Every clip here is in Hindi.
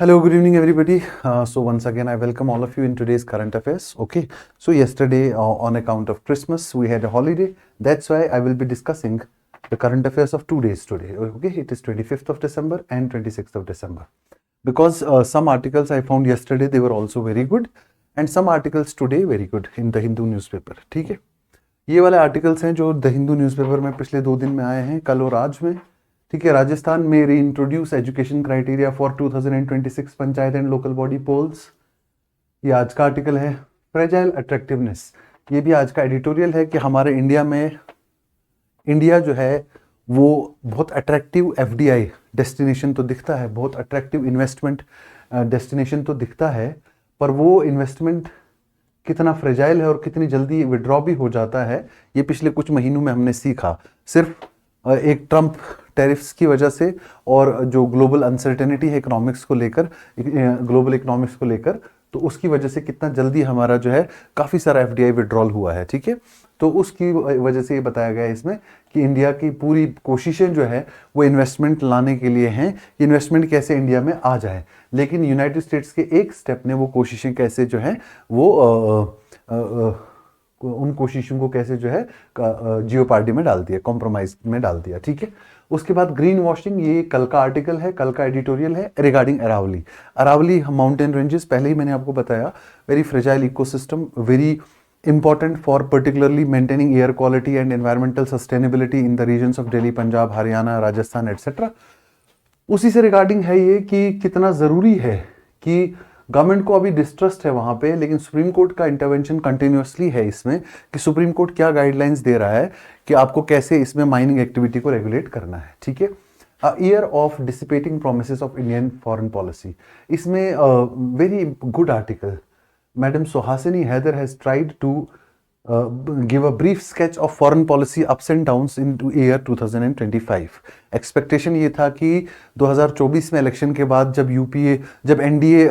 Hello, good evening, everybody. So once again, I welcome all of you in today's current affairs. Okay. So yesterday, on account of Christmas, we had a holiday. That's why I will be discussing the current affairs of 2 days today. Okay. It is 25th of December and 26th of December. Because some articles I found yesterday, they were also very good. And some articles today very good in the Hindu newspaper. ठीक है. ये वाले आर्टिकल्स हैं जो द हिंदू न्यूज़पेपर में पिछले 2 दिन में आए हैं, कल और आज में. ठीक है. राजस्थान में reintroduce education criteria for 2026 panchayat and local body polls. ये आज का आर्टिकल है. फ्रेजाइल अट्रैक्टिवनेस, ये भी आज का एडिटोरियल है कि हमारे इंडिया जो है वो बहुत अट्रैक्टिव एफडीआई डेस्टिनेशन तो दिखता है, बहुत अट्रैक्टिव इन्वेस्टमेंट डेस्टिनेशन तो दिखता है, पर वो इन्वेस्टमेंट कितना फ्रेजाइल है और कितनी जल्दी विड्रॉ भी हो जाता है, ये पिछले कुछ महीनों में हमने सीखा. सिर्फ एक ट्रंप टैरिफ्स की वजह से और जो ग्लोबल अनसर्टेनिटी है ग्लोबल इकोनॉमिक्स को लेकर, तो उसकी वजह से कितना जल्दी हमारा जो है काफ़ी सारा एफडीआई विड्रॉल हुआ है. ठीक है. तो उसकी वजह से ये बताया गया है इसमें कि इंडिया की पूरी कोशिशें जो है वो इन्वेस्टमेंट लाने के लिए हैं. इन्वेस्टमेंट कैसे इंडिया में आ जाए, लेकिन यूनाइटेड स्टेट्स के एक स्टेप ने वो कोशिशें कैसे जो है वो उन कोशिशों को कैसे जो है जियोपार्डी में डाल दिया, कॉम्प्रोमाइज में डाल दिया. ठीक है. उसके बाद ग्रीन वॉशिंग, ये कल का आर्टिकल है, कल का एडिटोरियल है रिगार्डिंग अरावली माउंटेन रेंजेस. पहले ही मैंने आपको बताया, very fragile ecosystem, very important for particularly maintaining air quality and environmental sustainability in the regions of Delhi, Punjab, Haryana, Rajasthan, etc. उसी से रिगार्डिंग है ये कि कितना ज़रूरी है कि गवर्नमेंट को अभी डिस्ट्रस्ट है वहाँ पे, लेकिन सुप्रीम कोर्ट का इंटरवेंशन कंटिन्यूसली है इसमें कि सुप्रीम कोर्ट क्या गाइडलाइंस दे रहा है कि आपको कैसे इसमें माइनिंग एक्टिविटी को रेगुलेट करना है. ठीक है. A year of dissipating promises of Indian foreign policy, इसमें very good article. Madam Suhasini Haider has tried to give a brief sketch of foreign policy ups and downs into year 2025. Expectation ये था कि 2024 में इलेक्शन के बाद जब एनडीए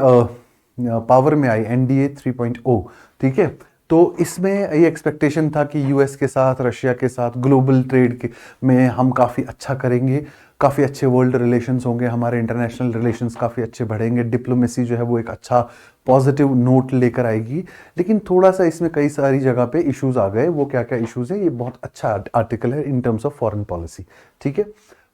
पावर में आई, एनडीए 3.0, ठीक है, तो इसमें ये एक्सपेक्टेशन था कि यूएस के साथ, रशिया के साथ ग्लोबल ट्रेड में हम काफ़ी अच्छा करेंगे, काफ़ी अच्छे वर्ल्ड रिलेशंस होंगे, हमारे इंटरनेशनल रिलेशंस काफ़ी अच्छे बढ़ेंगे, डिप्लोमेसी जो है वो एक अच्छा पॉजिटिव नोट लेकर आएगी. लेकिन थोड़ा सा इसमें कई सारी जगह पे इश्यूज आ गए. वो क्या क्या इश्यूज हैं, ये बहुत अच्छा आर्टिकल है in terms of foreign policy. ठीक है.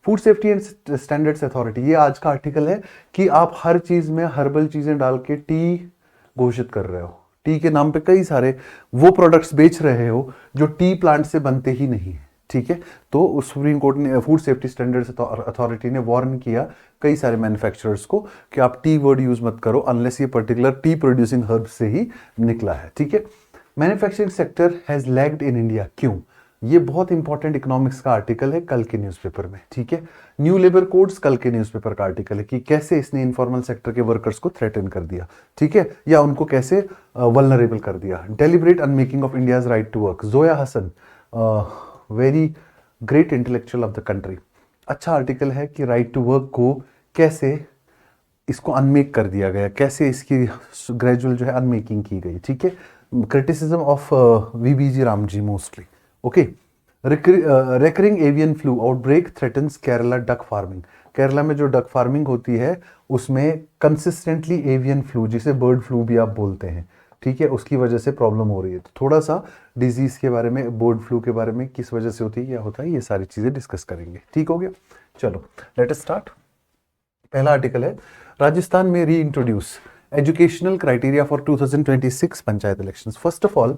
Food safety and standards authority, ये आज का आर्टिकल है कि आप हर चीज़ में हर्बल चीज़ें डाल के टी घोषित कर रहे हो, टी के नाम पे कई सारे वो प्रोडक्ट्स बेच रहे हो जो टी प्लांट से बनते ही नहीं है. ठीक है. तो सुप्रीम कोर्ट ने, फूड सेफ्टी स्टैंडर्ड्स अथॉरिटी ने वार्न किया कई सारे मैन्युफैक्चरर्स को कि आप टी वर्ड यूज मत करो अनलेस ये पर्टिकुलर टी प्रोड्यूसिंग हर्ब से ही निकला है. ठीक है. Manufacturing sector has lagged in India, क्यों? ये बहुत इंपॉर्टेंट इकोनॉमिक्स का आर्टिकल है कल के न्यूज़पेपर में. ठीक है. न्यू लेबर कोड्स कल के न्यूज़पेपर का आर्टिकल है कि कैसे इसने इनफॉर्मल सेक्टर के वर्कर्स को थ्रेटन कर दिया. ठीक है, या उनको कैसे वल्नरेबल कर दिया. Deliberate unmaking of India's right to work, Zoya Hasan, very great intellectual of the country. अच्छा आर्टिकल है कि राइट टू वर्क को कैसे इसको अनमेक कर दिया गया, कैसे इसकी ग्रेजुअल जो है अनमेकिंग की गई. ठीक है. Criticism of VBG Ramji mostly. Okay. Recurring avian flu outbreak threatens Kerala duck farming. Kerala में जो डक फार्मिंग होती है उसमें कंसिस्टेंटली एवियन फ्लू, जिसे बर्ड फ्लू भी आप बोलते हैं, ठीक है, उसकी वजह से प्रॉब्लम हो रही है. तो थोड़ा सा डिजीज के बारे में, बर्ड फ्लू के बारे में, किस वजह से होती है, क्या होता है, ये सारी चीजें डिस्कस करेंगे. ठीक हो गया. चलो लेट अस स्टार्ट. पहला आर्टिकल है राजस्थान में री introduce educational criteria for 2026 panchayat elections. First of all,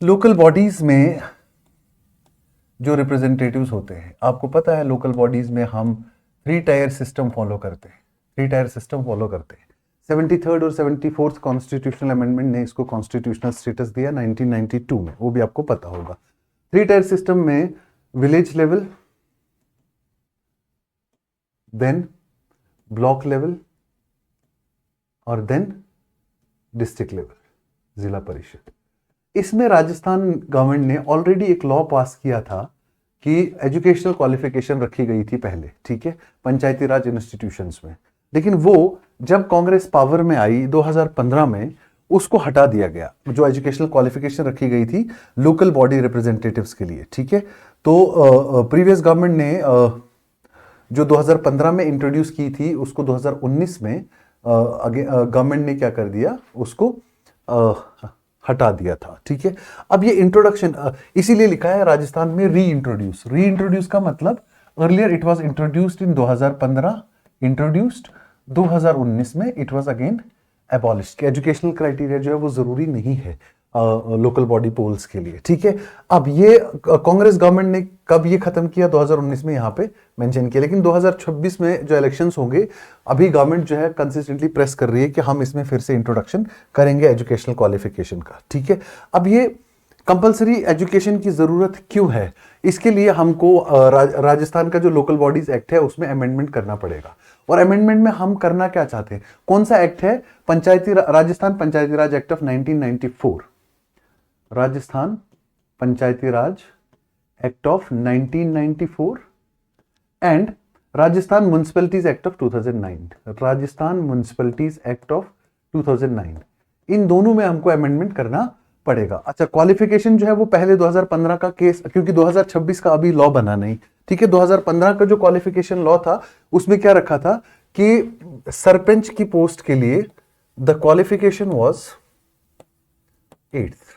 local bodies में जो रिप्रेजेंटेटिव्स होते हैं, आपको पता है लोकल बॉडीज में हम 3 टायर सिस्टम फॉलो करते हैं. 73rd और 74th कॉन्स्टिट्यूशनल अमेंडमेंट ने इसको कॉन्स्टिट्यूशनल स्टेटस दिया 1992 में, वो भी आपको पता होगा. 3 टायर सिस्टम में village level, then block level और देन डिस्ट्रिक्ट लेवल, जिला परिषद. इसमें राजस्थान गवर्नमेंट ने ऑलरेडी एक लॉ पास किया था कि एजुकेशनल क्वालिफिकेशन रखी गई थी पहले. ठीक है. पंचायती राज इंस्टीट्यूशंस में, लेकिन वो जब कांग्रेस पावर में आई 2015 में, उसको हटा दिया गया, जो एजुकेशनल क्वालिफिकेशन रखी गई थी लोकल बॉडी रिप्रेजेंटेटिव्स के लिए. ठीक है. तो प्रीवियस गवर्नमेंट ने जो 2015 में इंट्रोड्यूस की थी उसको 2019 में गवर्नमेंट ने क्या कर दिया, उसको हटा दिया था। ठीक है, अब ये इंट्रोडक्शन इसीलिए लिखा है राजस्थान में री इंट्रोड्यूस का मतलब earlier it was introduced in 2015, introduced 2019 में इट वाज अगेन एबॉलिश्ड कि एजुकेशनल क्राइटेरिया जो है वो जरूरी नहीं है लोकल बॉडी पोल्स के लिए। ठीक है, अब ये कांग्रेस गवर्नमेंट ने कब ये खत्म किया, 2019 में यहाँ पे मेंशन किया, लेकिन 2026 में जो इलेक्शंस होंगे अभी गवर्नमेंट जो है कंसिस्टेंटली प्रेस कर रही है कि हम इसमें फिर से इंट्रोडक्शन करेंगे एजुकेशनल क्वालिफिकेशन का। ठीक है, अब ये कंपलसरी एजुकेशन की जरूरत क्यों है, इसके लिए हमको राजस्थान का जो लोकल बॉडीज एक्ट है उसमें अमेंडमेंट करना पड़ेगा। और अमेंडमेंट में हम करना क्या चाहते हैं, कौन सा एक्ट है, Rajasthan Panchayati Raj act of 1994, Rajasthan Panchayati Raj act of 1994 and Rajasthan municipalities act of 2009, Rajasthan municipalities act of 2009, इन दोनों में हमको अमेंडमेंट करना पड़ेगा। अच्छा, क्वालिफिकेशन जो है वो पहले 2015 का केस, क्योंकि 2026 का अभी लॉ बना नहीं। ठीक है, 2015 का जो क्वालिफिकेशन लॉ था उसमें क्या रखा था कि सरपंच की पोस्ट के लिए the qualification was 8th,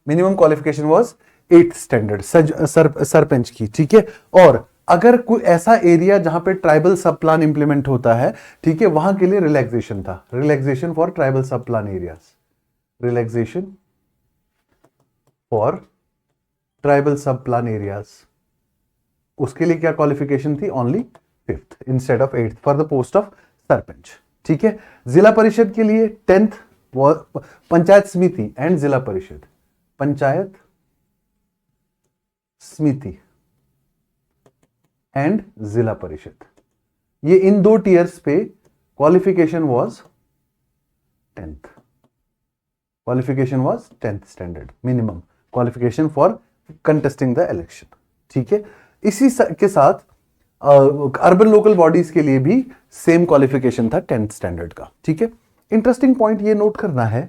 minimum qualification was 8th standard sarpanch की। ठीक है, और अगर कोई ऐसा एरिया जहां पे ट्राइबल सब प्लान इंप्लीमेंट होता है, ठीक है, वहां के लिए रिलैक्सेशन था, रिलैक्सेशन फॉर ट्राइबल सब plan areas, relaxation for tribal सब प्लान एरियाज, उसके लिए क्या क्वालिफिकेशन थी, only 5th instead of 8th for the post of sarpanch. ठीक है, जिला परिषद के लिए 10th, पंचायत समिति एंड जिला परिषद, पंचायत समिति एंड जिला परिषद, ये इन दो टीयर्स पे qualification was 10th, qualification was 10th standard minimum qualification for contesting the election. ठीक है, इसी के साथ अर्बन लोकल बॉडीज के लिए भी सेम क्वालिफिकेशन था 10th स्टैंडर्ड का। ठीक है, इंटरेस्टिंग पॉइंट ये नोट करना है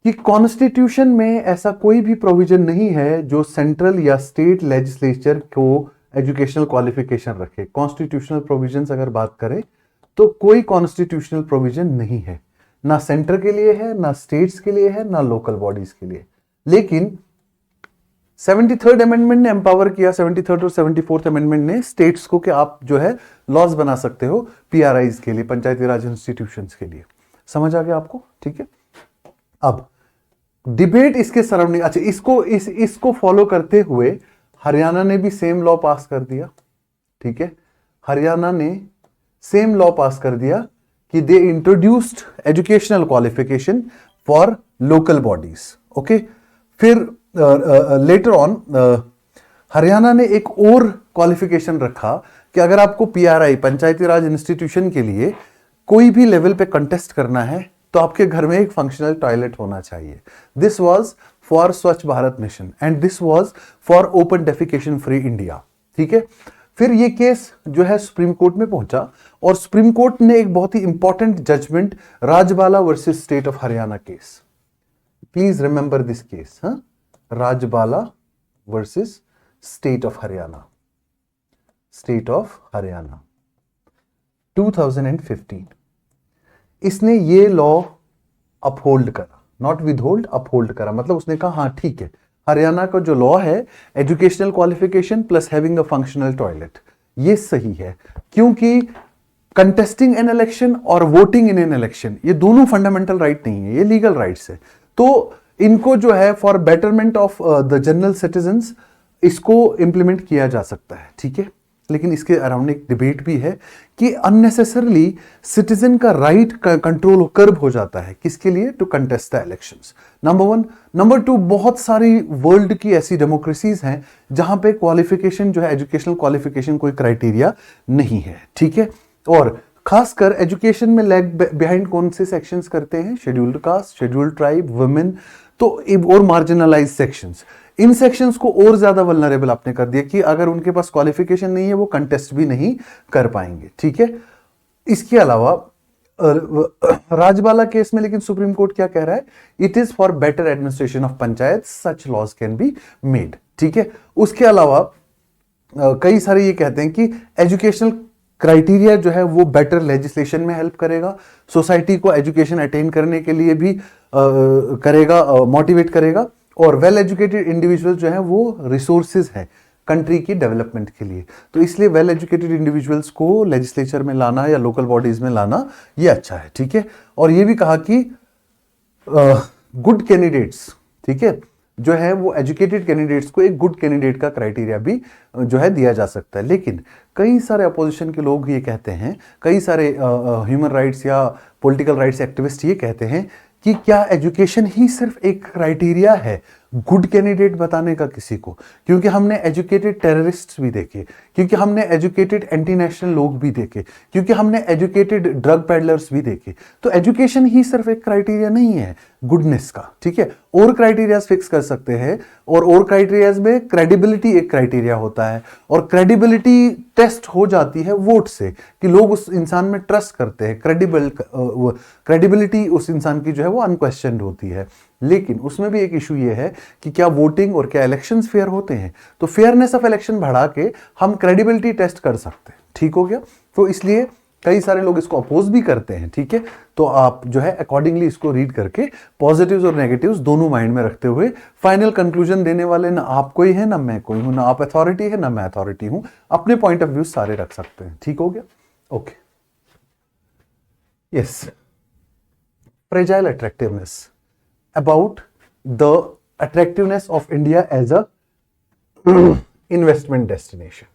कि कॉन्स्टिट्यूशन में ऐसा कोई भी प्रोविजन नहीं है जो सेंट्रल या स्टेट लेजिस्लेचर को एजुकेशनल क्वालिफिकेशन रखे। कॉन्स्टिट्यूशनल प्रोविजंस अगर बात करें तो कोई कॉन्स्टिट्यूशनल प्रोविजन नहीं है, ना सेंटर के लिए है, ना स्टेट्स के लिए है, ना लोकल बॉडीज के लिए। लेकिन 73rd अमेंडमेंट ने एम्पावर किया, 73rd और 74th अमेंडमेंट ने स्टेट्स को कि आप जो है लॉज बना सकते हो पीआरआईज के लिए, पंचायती राज इंस्टीट्यूशंस के लिए। समझ आ गया आपको? ठीक है, अब डिबेट इसके सराउंडिंग, अच्छा इसको फॉलो करते हुए हरियाणा ने भी सेम लॉ पास कर दिया। ठीक है, हरियाणा ने सेम लॉ पास कर दिया कि they introduced educational qualification for local bodies. Okay, फिर लेटर ऑन हरियाणा ने एक और क्वालिफिकेशन रखा कि अगर आपको पीआरआई, पंचायती राज इंस्टीट्यूशन के लिए कोई भी लेवल पे कंटेस्ट करना है तो आपके घर में एक फंक्शनल टॉयलेट होना चाहिए। दिस वाज फॉर स्वच्छ Bharat mission and this was for open defecation free India. ठीक है, फिर ये केस जो है सुप्रीम कोर्ट में पहुंचा और सुप्रीम कोर्ट ने एक बहुत ही important judgment, Rajbala versus state of Haryana case, please remember this case, Rajbala versus state of Haryana, state of Haryana 2015। इसने ये लॉ अपहोल्ड करा, नॉट विदहोल्ड, अपहोल्ड करा, मतलब उसने कहा हाँ ठीक है, हरियाणा का जो लॉ है educational qualification plus having a functional toilet, ये सही है, क्योंकि कंटेस्टिंग एन इलेक्शन और वोटिंग इन एन इलेक्शन ये दोनों फंडामेंटल राइट नहीं है, ये लीगल राइट्स है। तो इनको जो है for betterment of the general citizens इसको इंप्लीमेंट किया जा सकता है। ठीक है, लेकिन इसके अराउंड एक डिबेट भी है कि अननेसेसरली सिटीजन का राइट कंट्रोल कर्ब हो जाता है, किसके लिए, to contest the elections, number 1। Number 2, बहुत सारी वर्ल्ड की ऐसी डेमोक्रेसीज हैं जहां पे क्वालिफिकेशन जो है, एजुकेशनल क्वालिफिकेशन कोई क्राइटेरिया नहीं है। ठीक है, और खासकर एजुकेशन में लैग बिहाइंड कौन से सेक्शंस करते हैं, scheduled caste, scheduled tribe, women, तो और मार्जिनलाइज सेक्शंस, इन सेक्शंस को और ज्यादा वल्नरेबल आपने कर दिया कि अगर उनके पास क्वालिफिकेशन नहीं है वो कंटेस्ट भी नहीं कर पाएंगे। ठीक है, इसके अलावा राजबाला केस में लेकिन सुप्रीम कोर्ट क्या कह रहा है, it is for better administration of panchayat, such laws can be made. ठीक है, उसके अलावा कई सारे ये कहते हैं कि एजुकेशनल क्राइटेरिया जो है वो बेटर लेजिस्लेशन में हेल्प करेगा, सोसाइटी को एजुकेशन अटेन करने के लिए भी करेगा, मोटिवेट करेगा, और वेल एजुकेटेड इंडिविजुअल जो है वो रिसोर्सेज है कंट्री की डेवलपमेंट के लिए। तो इसलिए वेल एजुकेटेड इंडिविजुअल्स को लेजिस्लेचर में लाना या लोकल बॉडीज में लाना ये अच्छा है, ठीक है। और ये भी कहा कि गुड कैंडिडेट्स, ठीक है, जो है वो एजुकेटेड कैंडिडेट्स को एक गुड कैंडिडेट का क्राइटेरिया भी जो है दिया जा सकता है। लेकिन कई सारे अपोजिशन के लोग ये कहते हैं, कई सारे ह्यूमन राइट्स या पॉलिटिकल राइट्स एक्टिविस्ट ये कहते हैं कि क्या एजुकेशन ही सिर्फ एक क्राइटेरिया है गुड कैंडिडेट बताने का किसी को? क्योंकि हमने एजुकेटेड टेररिस्ट्स भी देखे, क्योंकि हमने एजुकेटेड एंटी नेशनल लोग भी देखे, क्योंकि हमने एजुकेटेड ड्रग पेडलर्स भी देखे। तो एजुकेशन ही सिर्फ एक क्राइटेरिया नहीं है गुडनेस का, ठीक है। और क्राइटेरियाज फिक्स कर सकते हैं, और क्राइटेरियाज में क्रेडिबिलिटी एक क्राइटेरिया होता है, और क्रेडिबिलिटी टेस्ट हो जाती है वोट से कि लोग उस इंसान में ट्रस्ट करते हैं। क्रेडिबिलिटी उस इंसान की जो है वो अनक्वेश्चनड होती है। लेकिन उसमें भी एक इशू ये है कि क्या वोटिंग और क्या इलेक्शंस फेयर होते हैं? तो फेयरनेस ऑफ इलेक्शन बढ़ा के हम क्रेडिबिलिटी टेस्ट कर सकते हैं, ठीक हो गया। तो इसलिए कई सारे लोग इसको अपोज भी करते हैं, ठीक है। तो आप जो है अकॉर्डिंगली इसको रीड करके पॉजिटिव्स और नेगेटिव्स दोनों माइंड में रखते हुए फाइनल कंक्लूजन देने वाले ना आप कोई है ना मैं कोई हूं, ना आप अथॉरिटी है ना मैं अथॉरिटी हूं, अपने पॉइंट ऑफ व्यू सारे रख सकते हैं, ठीक हो गया। Okay, yes, fragile attractiveness, about the attractiveness of India as a investment destination.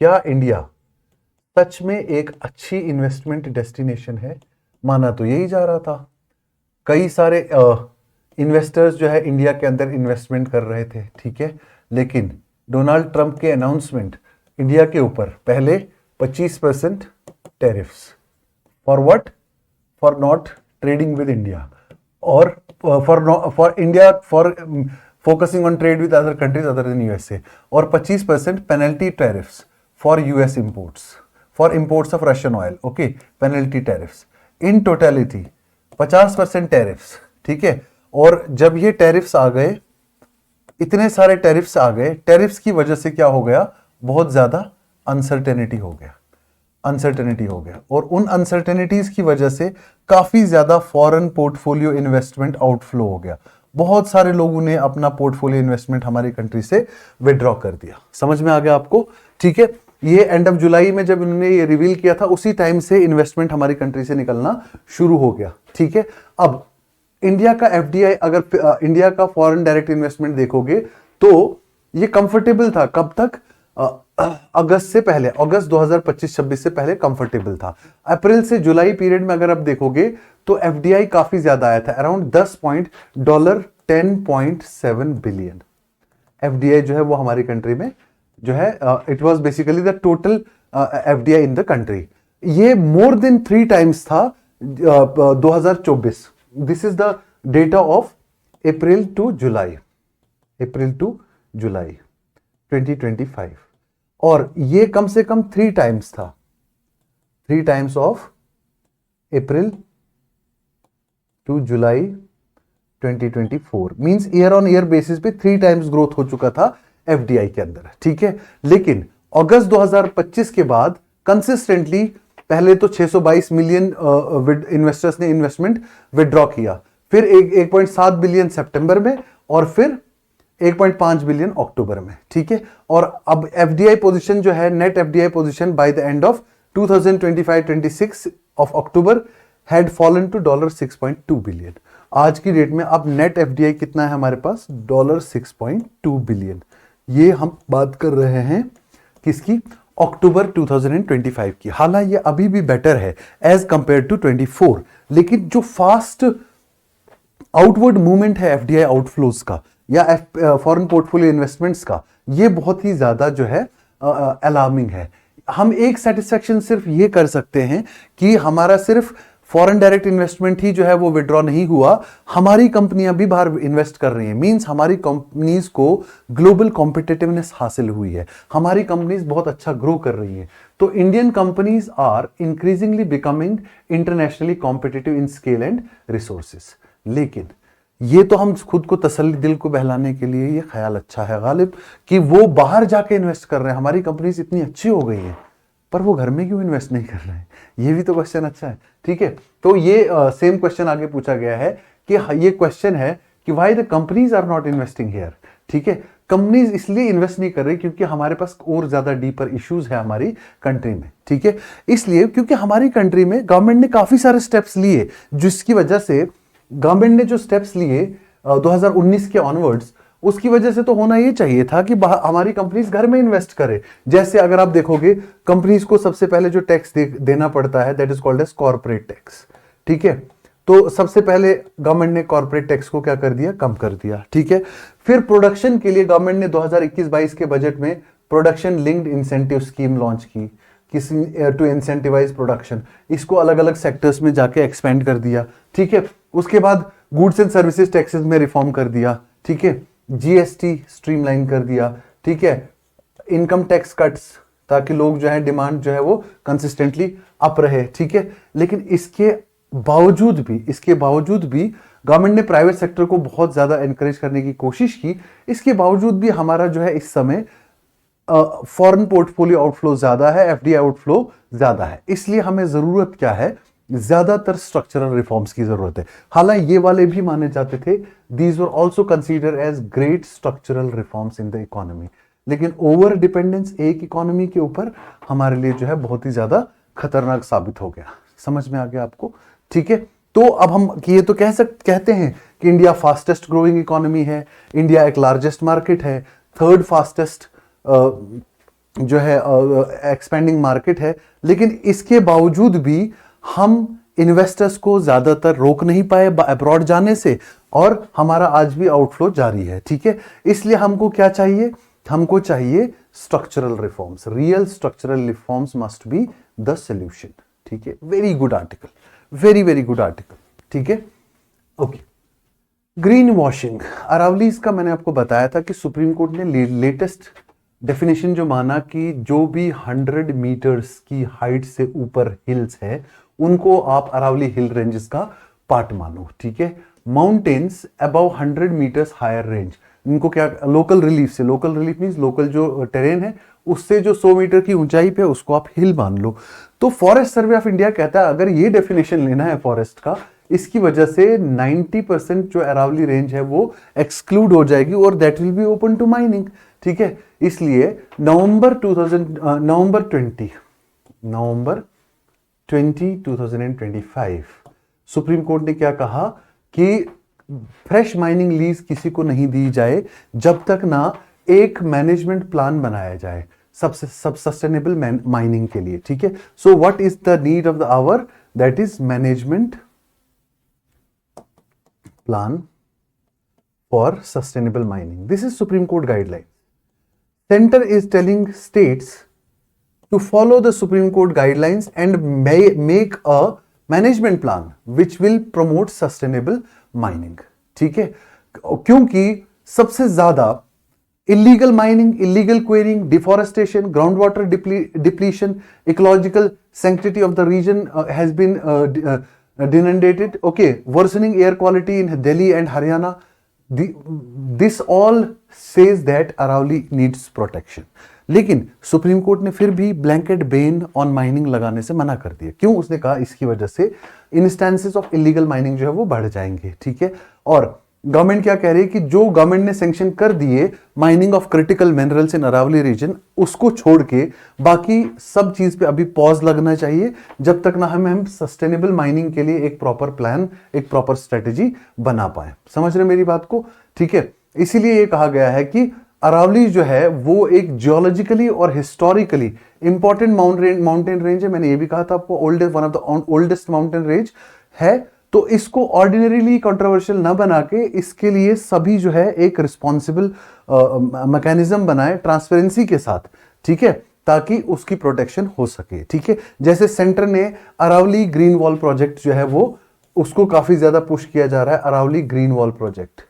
क्या इंडिया सच में एक अच्छी इन्वेस्टमेंट डेस्टिनेशन है? माना तो यही जा रहा था, कई सारे इन्वेस्टर्स जो है इंडिया के अंदर इन्वेस्टमेंट कर रहे थे, ठीक है। लेकिन डोनाल्ड ट्रंप के अनाउंसमेंट इंडिया के ऊपर पहले 25% tariffs, for what? For not trading with India, और for India for focusing on trade with other countries other than USA, और 25% penalty tariffs for US imports, for imports of Russian oil, okay, penalty tariffs, in totality 50% tariffs, ठीक है। और जब ये टैरिफ्स आ गए, इतने सारे टैरिफ्स आ गए, टैरिफ्स की वजह से क्या हो गया? बहुत ज्यादा अनसर्टेनिटी हो गया, अनसर्टेनिटी हो गया, और उन अनसर्टेनिटीज की वजह से काफी ज्यादा फॉरेन पोर्टफोलियो इन्वेस्टमेंट आउटफ्लो हो गया। बहुत सारे लोगों ने अपना पोर्टफोलियो इन्वेस्टमेंट हमारी कंट्री से विड्रॉ कर दिया। समझ में आ गया आपको, ठीक है। ये एंड ऑफ जुलाई में जब इन्होंने ये रिवील किया था, उसी टाइम से इन्वेस्टमेंट हमारी कंट्री से निकलना शुरू हो गया, ठीक है। अब इंडिया का एफडीआई, अगर इंडिया का फॉरेन डायरेक्ट इन्वेस्टमेंट देखोगे तो ये कंफर्टेबल था। कब तक? अगस्त से पहले, अगस्त 2025-26 से पहले कंफर्टेबल था। अप्रैल से जुलाई पीरियड में अगर आप देखोगे तो एफडीआई काफी ज्यादा आया था, अराउंड $10.7 बिलियन एफडीआई जो है वो हमारी कंट्री में जो है, it was basically the total FDI in the country. ये मोर देन 3 टाइम्स था 2024। This is the data of April to July 2025, और ये कम से कम 3 टाइम्स था, 3 times of April to July 2024, means year on year basis पे 3 टाइम्स ग्रोथ हो चुका था एफडीआई के अंदर, ठीक है। लेकिन अगस्त 2025 के बाद कंसिस्टेंटली पहले तो 622 मिलियन इन्वेस्टर्स ने इन्वेस्टमेंट विड्रॉ किया, फिर 1.7 बिलियन सितंबर में, और फिर 1.5 बिलियन अक्टूबर में, ठीक है। और अब एफडीआई पोजीशन जो है, net FDI position by the end of 2025-26 of October had fallen to $6.2 billion. आज की डेट में अब नेट एफडीआई कितना है हमारे पास? $6.2 बिलियन। ये हम बात कर रहे हैं किसकी? अक्टूबर 2025 की। हालांकि ये अभी भी बेटर है एज कंपेयर टू 24, लेकिन जो फास्ट आउटवर्ड मूवमेंट है एफडीआई आउटफ्लोज का या फॉरेन पोर्टफोलियो इन्वेस्टमेंट्स का, ये बहुत ही ज्यादा जो है अलार्मिंग है। हम एक सेटिस्फेक्शन सिर्फ ये कर सकते हैं कि हमारा सिर्फ फॉरेन डायरेक्ट इन्वेस्टमेंट ही जो है वो विड्रॉ नहीं हुआ, हमारी कंपनियां भी बाहर इन्वेस्ट कर रही हैं। मींस हमारी कंपनीज को ग्लोबल कॉम्पिटिटिवनेस हासिल हुई है, हमारी कंपनीज बहुत अच्छा ग्रो कर रही हैं। तो Indian companies are increasingly becoming internationally competitive in scale and resources. लेकिन ये तो हम खुद को तसल्ली, दिल को बहलाने के लिए ये ख्याल अच्छा है गालिब कि वो बाहर जाके इन्वेस्ट कर रहे हैं, हमारी कंपनीज इतनी अच्छी हो गई है, पर वो घर में क्यों इन्वेस्ट नहीं कर रहे हैं? ये भी तो क्वेश्चन अच्छा है, ठीक है। तो ये सेम क्वेश्चन आगे पूछा गया है कि ये क्वेश्चन है कि why the companies are not investing here, ठीक है। कंपनीज इसलिए इन्वेस्ट नहीं कर रही क्योंकि हमारे पास और ज्यादा डीपर इश्यूज है हमारी कंट्री में, ठीक है। इसलिए क्योंकि हमारी कंट्री में गवर्नमेंट ने काफी सारे स्टेप्स लिए, जिसकी वजह से गवर्नमेंट ने जो स्टेप्स लिए 2019 के ऑनवर्ड्स, उसकी वजह से तो होना ये चाहिए था कि हमारी कंपनीज घर में इन्वेस्ट करे। जैसे अगर आप देखोगे, कंपनीज को सबसे पहले जो टैक्स देना पड़ता है that is called as corporate tax, ठीक है। तो सबसे पहले गवर्नमेंट ने कॉर्पोरेट टैक्स को क्या कर दिया, कम कर दिया, ठीक है। फिर प्रोडक्शन के लिए गवर्नमेंट ने 2021-22 के बजट में production linked incentive scheme launch की, किसी टू इंसेंटिवाइज प्रोडक्शन, इसको अलग अलग सेक्टर्स में जाके एक्सपेंड कर दिया, ठीक है। उसके बाद गुड्स एंड सर्विसेज टैक्सेस में रिफॉर्म कर दिया, ठीक है। जीएसटी स्ट्रीमलाइन कर दिया, ठीक है। इनकम टैक्स कट्स, ताकि लोग जो है डिमांड जो है वो कंसिस्टेंटली अप रहे, ठीक है। लेकिन इसके बावजूद भी गवर्नमेंट ने प्राइवेट सेक्टर को बहुत ज्यादा एनकरेज करने की कोशिश की। इसके बावजूद भी हमारा जो है इस समय फॉरेन पोर्टफोलियो आउटफ्लो ज्यादा है, एफडीआई आउटफ्लो ज्यादा है। इसलिए हमें जरूरत क्या है, ज्यादातर स्ट्रक्चरल रिफॉर्म्स की जरूरत है। हालांकि ये वाले भी माने जाते थे, these were also consider as great structural reforms in the economy, लेकिन ओवर डिपेंडेंस एक इकोनॉमी के ऊपर हमारे लिए जो है बहुत ही ज्यादा खतरनाक साबित हो गया। समझ में आ गया आपको, ठीक है। तो अब हम ये तो कहते हैं कि इंडिया फास्टेस्ट ग्रोइंग इकोनॉमी है, इंडिया एक लार्जेस्ट मार्केट है, थर्ड फास्टेस्ट जो है एक्सपेंडिंग मार्केट है, लेकिन इसके बावजूद भी हम इन्वेस्टर्स को ज्यादातर रोक नहीं पाए अब्रॉड जाने से, और हमारा आज भी आउटफ्लो जारी है, ठीक है। इसलिए हमको क्या चाहिए, हमको चाहिए structural reforms, real structural reforms must be the solution, ठीक है। Very good article, very very good article, ठीक है, ओके। ग्रीन वॉशिंग, अरावलीज का मैंने आपको बताया था कि सुप्रीम कोर्ट ने लेटेस्ट डेफिनेशन जो माना कि जो भी 100 मीटर्स की हाइट से ऊपर हिल्स है उनको आप अरावली हिल रेंजेस का पार्ट मानो, ठीक है। Mountains above 100 metres higher range, इनको क्या लोकल रिलीफ से, लोकल रिलीफ मींस लोकल जो टेरेन है उससे जो 100 मीटर की ऊंचाई पे उसको आप हिल मान लो। तो फॉरेस्ट सर्वे ऑफ इंडिया कहता है अगर ये डेफिनेशन लेना है फॉरेस्ट का, इसकी वजह से 90% जो अरावली रेंज है वो एक्सक्लूड हो जाएगी और that will be open to mining, ठीक है। इसलिए नवंबर 20, 2025 सुप्रीम कोर्ट ने क्या कहा कि फ्रेश माइनिंग लीज किसी को नहीं दी जाए जब तक ना एक मैनेजमेंट प्लान बनाया जाए सब सस्टेनेबल माइनिंग के लिए, ठीक है। So what is the need of the hour, that is management plan for sustainable mining. This is Supreme Court guideline. Centre is telling states to follow the Supreme Court guidelines and make a management plan which will promote sustainable mining, ठीक है। क्योंकि सबसे ज्यादा illegal mining, illegal quarrying, deforestation, groundwater depletion, ecological sanctity of the region has been denuded, okay, worsening air quality in Delhi and Haryana. This all says that Aravalli needs protection. लेकिन सुप्रीम कोर्ट ने फिर भी ब्लैंकेट बैन ऑन माइनिंग लगाने से मना कर दिया। क्यों? उसने कहा इसकी वजह से इंस्टेंसेस ऑफ इलीगल माइनिंग जो है वो बढ़ जाएंगे, ठीक है। और गवर्नमेंट क्या कह रही है कि जो गवर्नमेंट ने सैंक्शन कर दिए mining of critical minerals in Aravalli region, उसको छोड़ के बाकी सब चीज पे अभी पॉज लगना चाहिए जब तक ना हम सस्टेनेबल माइनिंग के लिए एक प्रॉपर प्लान, एक प्रॉपर स्ट्रेटेजी बना पाए। समझ रहे मेरी बात को, ठीक है। इसीलिए ये कहा गया है कि अरावली जो है वो एक जियोलॉजिकली और हिस्टोरिकली इंपॉर्टेंट माउंटेन रेंज है। मैंने ये भी कहा था आपको, one of the oldest mountain range है। तो इसको ऑर्डिनरीली कंट्रोवर्शियल ना बना के इसके लिए सभी जो है एक रिस्पॉन्सिबल मैकेनिज्म बनाए ट्रांसपेरेंसी के साथ, ठीक है, ताकि उसकी प्रोटेक्शन हो सके, ठीक है। जैसे सेंटर ने अरावली ग्रीन वॉल प्रोजेक्ट जो है वो उसको काफी ज्यादा पुश किया जा रहा है, अरावली ग्रीन वॉल प्रोजेक्ट,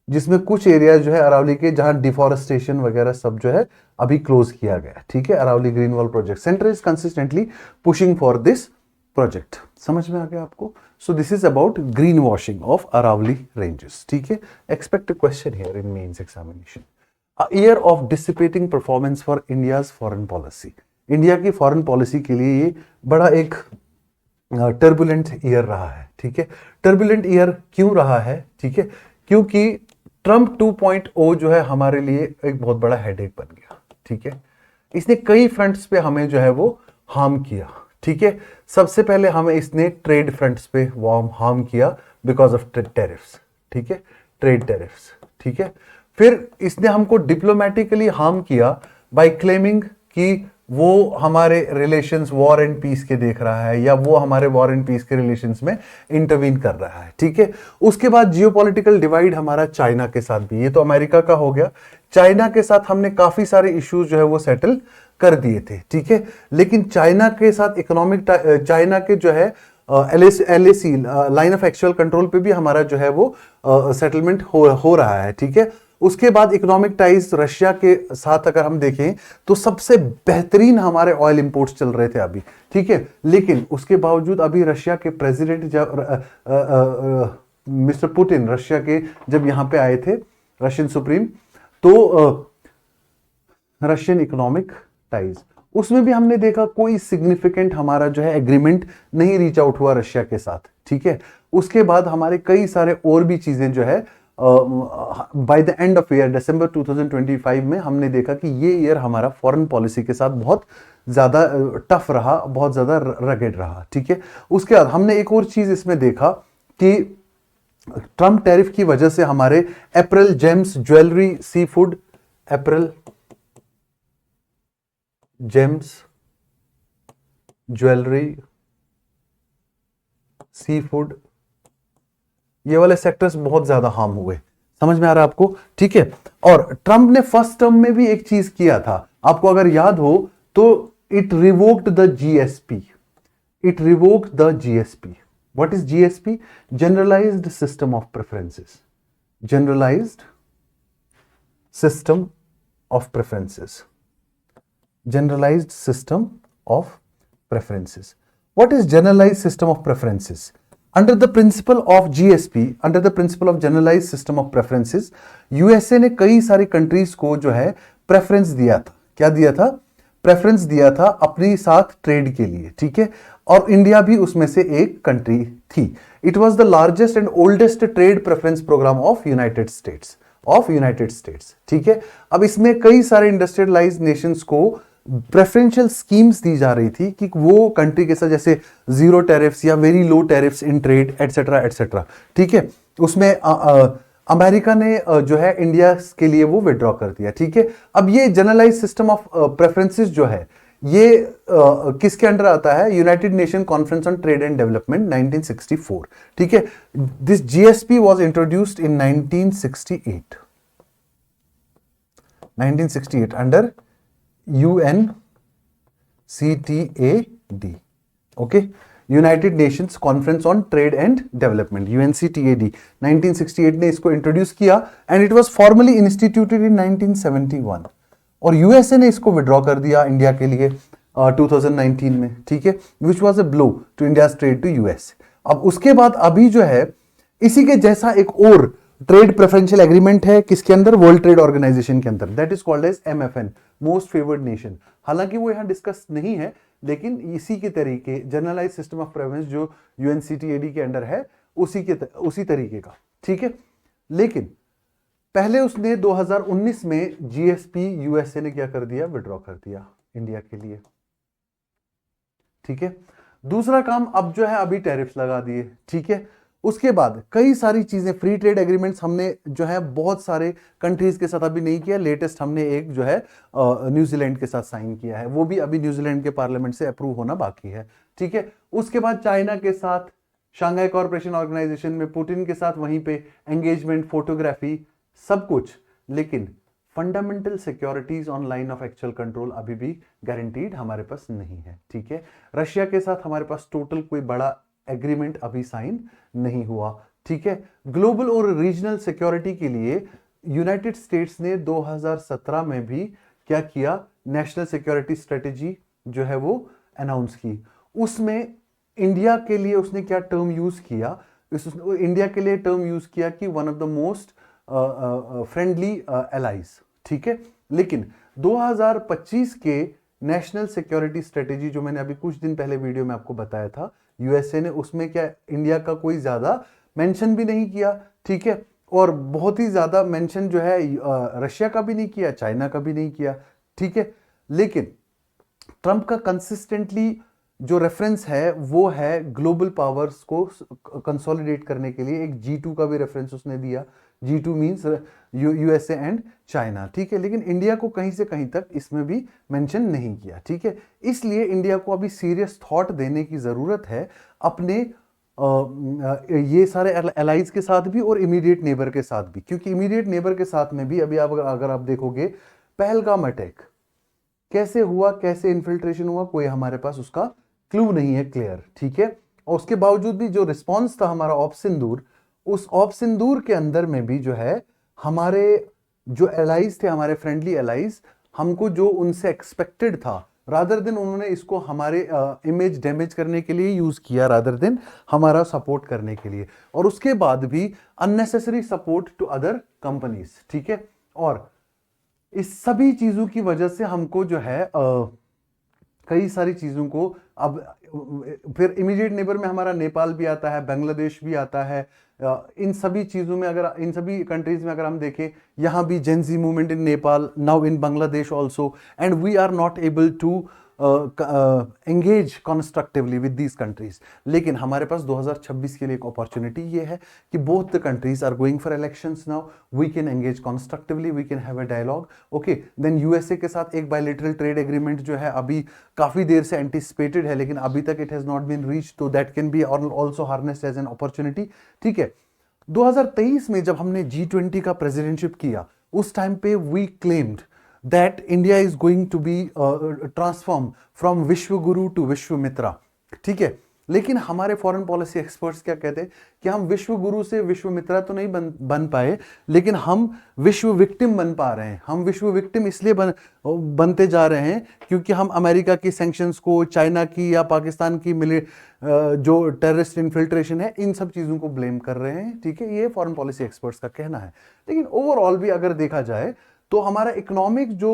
जिसमें कुछ एरिया जो है अरावली के जहां डिफॉरेस्टेशन वगैरह सब जो है अभी क्लोज किया गया, ठीक है। Aravalli green wall project, centre is consistently pushing for this project. समझ में आ गया आपको? So this is about green washing of Aravalli ranges. ठीक है, expect a question here in mains examination. A year of dissipating performance for India's foreign policy. India की फॉरेन पॉलिसी के लिए ये बड़ा एक टर्बुलेंट ईयर रहा है। ठीक है, टर्बुलेंट ईयर क्यों रहा है? ठीक है, क्योंकि ट्रंप 2.0 जो है हमारे लिए एक बहुत बड़ा हेडेक बन गया। ठीक है, इसने कई फ्रंट्स पे हमें जो है वो हार्म किया। ठीक है, सबसे पहले हमें इसने ट्रेड फ्रंट्स पे हार्म किया बिकॉज ऑफ टेरिफ्स। ठीक है, ट्रेड टेरिफ्स। ठीक है, फिर इसने हमको डिप्लोमेटिकली हार्म किया बाय क्लेमिंग कि वो हमारे रिलेशंस वॉर एंड पीस के देख रहा है, या वो हमारे वॉर एंड पीस के रिलेशंस में इंटरवीन कर रहा है। ठीक है, उसके बाद जियोपॉलिटिकल डिवाइड हमारा चाइना के साथ भी, ये तो अमेरिका का हो गया। चाइना के साथ हमने काफी सारे इश्यूज जो है वो सेटल कर दिए थे। ठीक है, लेकिन चाइना के साथ इकोनॉमिक, चाइना के जो है LAC line of actual control पे भी हमारा जो है वो सेटलमेंट हो रहा है। ठीक है, उसके बाद इकोनॉमिक टाइज रशिया के साथ अगर हम देखें तो सबसे बेहतरीन हमारे ऑयल इंपोर्ट्स चल रहे थे अभी। ठीक है, लेकिन उसके बावजूद अभी रशिया के प्रेसिडेंट जब मिस्टर पुतिन रशिया के जब यहां पे आए थे, रशियन सुप्रीम, तो रशियन इकोनॉमिक टाइज, उसमें भी हमने देखा कोई सिग्निफिकेंट हमारा जो है एग्रीमेंट नहीं रीच आउट हुआ रशिया के साथ। ठीक है, उसके बाद हमारे कई सारे और भी चीजें जो है by the end of year December 2025 में हमने देखा कि ये ईयर हमारा फॉरेन पॉलिसी के साथ बहुत ज्यादा टफ रहा, बहुत ज्यादा रगेड रहा। ठीक है, उसके बाद हमने एक और चीज इसमें देखा कि ट्रम्प टैरिफ की वजह से हमारे अप्रैल जेम्स ज्वेलरी सी फूड, अप्रैल जेम्स ज्वेलरी सी फूड, ये वाले सेक्टर्स बहुत ज्यादा हार्म हुए। समझ में आ रहा है आपको? ठीक है, और ट्रंप ने फर्स्ट टर्म में भी एक चीज किया था, आपको अगर याद हो तो, it revoked the GSP. It revoked the GSP. What is GSP? Generalised system of preferences. Generalised system of preferences. generalized system of preferences. What is generalized system of preferences? Under the principle of GSP, under the principle of generalized system of preferences, USA ने कई सारी कंट्रीज को जो है प्रेफरेंस दिया था। क्या दिया था? प्रेफरेंस दिया था अपनी साथ ट्रेड के लिए। ठीक है, और इंडिया भी उसमें से एक कंट्री थी। It was the largest and oldest trade preference programme of United States. ठीक है, अब इसमें कई सारे इंडस्ट्रियलाइज्ड नेशंस को प्रेफरेंशियल स्कीम्स दी जा रही थी कि वो कंट्री के साथ जैसे जीरो टैरिफ्स या very low tariffs in trade etcetera etcetera. ठीक है, उसमें अमेरिका ने जो है इंडिया के लिए वो विड्रॉ कर दिया। ठीक है, अब ये जनरलाइज सिस्टम ऑफ प्रेफरेंसेस जो है ये किसके अंडर आता है? United nation conference on trade and development 1964। ठीक है, this GSP was introduced in 1968 under UNCTAD। Okay, United Nations conference on trade and development, UNCTAD 1968 ने इसको इंट्रोड्यूस किया and it was formally instituted इन 1971, और यूएसए ने इसको विड्रॉ कर दिया इंडिया के लिए 2019 में। ठीक है, which was a blow to India's trade to US. अब उसके बाद अभी जो है इसी के जैसा एक और ट्रेड प्रेफरेंशियल एग्रीमेंट है किसके अंदर? वर्ल्ड ट्रेड ऑर्गेनाइजेशन के अंदर, that is called as MFN, most favoured nation. हालांकि वो यहां डिस्कस नहीं है, लेकिन इसी के तरीके जनरलाइज सिस्टम ऑफ प्रेफरेंस जो UNCTAD के अंडर है उसी तरीके का। ठीक है, लेकिन पहले उसने 2019 में जीएसपी यूएसए ने क्या कर दिया? विड्रॉ कर दिया इंडिया के लिए। ठीक है, दूसरा काम अब जो है अभी टैरिफ्स लगा दिए। ठीक है, उसके बाद कई सारी चीजें, फ्री ट्रेड एग्रीमेंट्स हमने जो है बहुत सारे कंट्रीज के साथ अभी नहीं किया। लेटेस्ट हमने एक जो है न्यूजीलैंड के साथ साइन किया है, वो भी अभी न्यूजीलैंड के पार्लियामेंट से अप्रूव होना बाकी है। ठीक है, उसके बाद चाइना के साथ शंघाई कॉर्पोरेशन ऑर्गेनाइजेशन में पुतिन के साथ वहीं पे एंगेजमेंट, फोटोग्राफी, सब कुछ, लेकिन fundamental securities on line of actual control अभी भी गारंटीड हमारे पास नहीं है। ठीक है, रशिया के साथ हमारे पास टोटल कोई बड़ा एग्रीमेंट अभी साइन नहीं हुआ। ठीक है, ग्लोबल और रीजनल सिक्योरिटी के लिए यूनाइटेड स्टेट्स ने 2017 में भी क्या किया? नेशनल सिक्योरिटी स्ट्रेटेजी जो है वो अनाउंस की। उसमें इंडिया के लिए उसने क्या टर्म यूज किया, इंडिया के लिए टर्म यूज किया कि one of the most friendly allies, ठीक है। लेकिन 2025 के नेशनल सिक्योरिटी स्ट्रेटेजी जो मैंने अभी कुछ दिन पहले वीडियो में आपको बताया था यूएसए ने, उसमें क्या इंडिया का कोई ज्यादा मेंशन भी नहीं किया, ठीक है। और बहुत ही ज्यादा मेंशन जो है रशिया का भी नहीं किया, चाइना का भी नहीं किया, ठीक है। लेकिन ट्रंप का कंसिस्टेंटली जो रेफरेंस है वो है ग्लोबल पावर्स को कंसोलिडेट करने के लिए, एक G2 का भी रेफरेंस उसने दिया। G2 means USA and China, ठीक है। लेकिन इंडिया को कहीं से कहीं तक इसमें भी मेंशन नहीं किया, ठीक है। इसलिए इंडिया को अभी सीरियस थॉट देने की जरूरत है अपने ये सारे एलाइज के साथ भी और इमीडिएट नेबर के साथ भी, क्योंकि इमीडिएट नेबर के साथ में भी अभी अगर आप देखोगे पहलगाम अटैक कैसे हुआ, कैसे इन्फिल्ट्रेशन हुआ, कोई हमारे पास उसका क्लू नहीं है क्लियर, ठीक है। और उसके बावजूद भी जो रिस्पॉन्स था हमारा ऑप सिंदूर, उस ऑप सिंदूर के अंदर में भी जो है हमारे जो एलाइज थे, हमारे फ्रेंडली एलाइज, हमको जो उनसे एक्सपेक्टेड था, रादर देन उन्होंने इसको हमारे इमेज डैमेज करने के लिए यूज किया, रादर देन हमारा सपोर्ट करने के लिए। और उसके बाद भी unnecessary support to other companies, ठीक है। और इस सभी चीजों की वजह से हमको जो है कई सारी चीजों को अब फिर इमीडिएट नेबर में हमारा नेपाल भी आता है, बांग्लादेश भी आता है। इन सभी चीजों में अगर इन सभी कंट्रीज में अगर हम देखें, यहां भी Gen Z movement in Nepal, now in Bangladesh also, and we are not able to engage constructively with these countries. लेकिन हमारे पास 2026 के लिए एक अपॉर्चुनिटी ये है कि both the countries are going for elections now, we can engage constructively, we can have a dialogue, okay. Then USA के साथ एक बायलैटरल ट्रेड एग्रीमेंट जो है अभी काफी देर से एंटिसिपेटेड है, लेकिन अभी तक it has not been reached, तो that can be also harnessed as an opportunity, ठीक है। 2023 में जब हमने G20 का प्रेसिडेंटशिप किया, उस टाइम पे we claimed that India is going to be transformed from विश्व गुरु to विश्व मित्रा, ठीक है। लेकिन हमारे फॉरेन पॉलिसी एक्सपर्ट्स क्या कहते हैं कि हम विश्व गुरु से विश्व मित्रा तो नहीं बन पाए, लेकिन हम विश्व विक्टिम बन पा रहे हैं। हम विश्व विक्टिम इसलिए बनते जा रहे हैं क्योंकि हम अमेरिका की सैंक्शंस को, चाइना की या पाकिस्तान की जो टेररिस्ट इन्फिल्ट्रेशन है, इन सब चीजों को ब्लेम कर रहे हैं, ठीक है। ये फॉरेन पॉलिसी एक्सपर्ट्स का कहना है। लेकिन ओवरऑल भी अगर देखा जाए तो हमारा इकोनॉमिक जो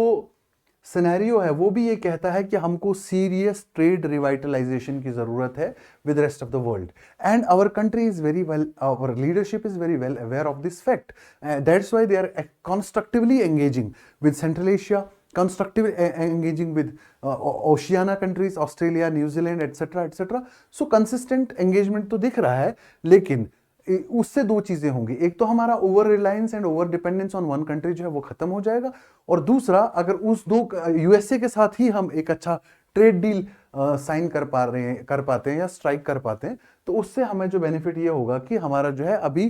सिनेरियो है वो भी ये कहता है कि हमको सीरियस ट्रेड रिवाइटलाइजेशन की जरूरत है with rest of the world, and our country is very well, our leadership is very well aware of this fact, that's why they are constructively engaging with Central Asia, constructive engaging with Oceania countries, Australia, New Zealand, etcetera etcetera. So consistent engagement तो दिख रहा है, लेकिन उससे दो चीजें होंगी, एक तो हमारा over Reliance and over dependence on one country जो है वो खत्म हो जाएगा, और दूसरा अगर उस दो यूएसए के साथ ही हम एक अच्छा ट्रेड डील साइन कर पाते हैं या स्ट्राइक कर पाते हैं, तो उससे हमें जो बेनिफिट ये होगा कि हमारा जो है अभी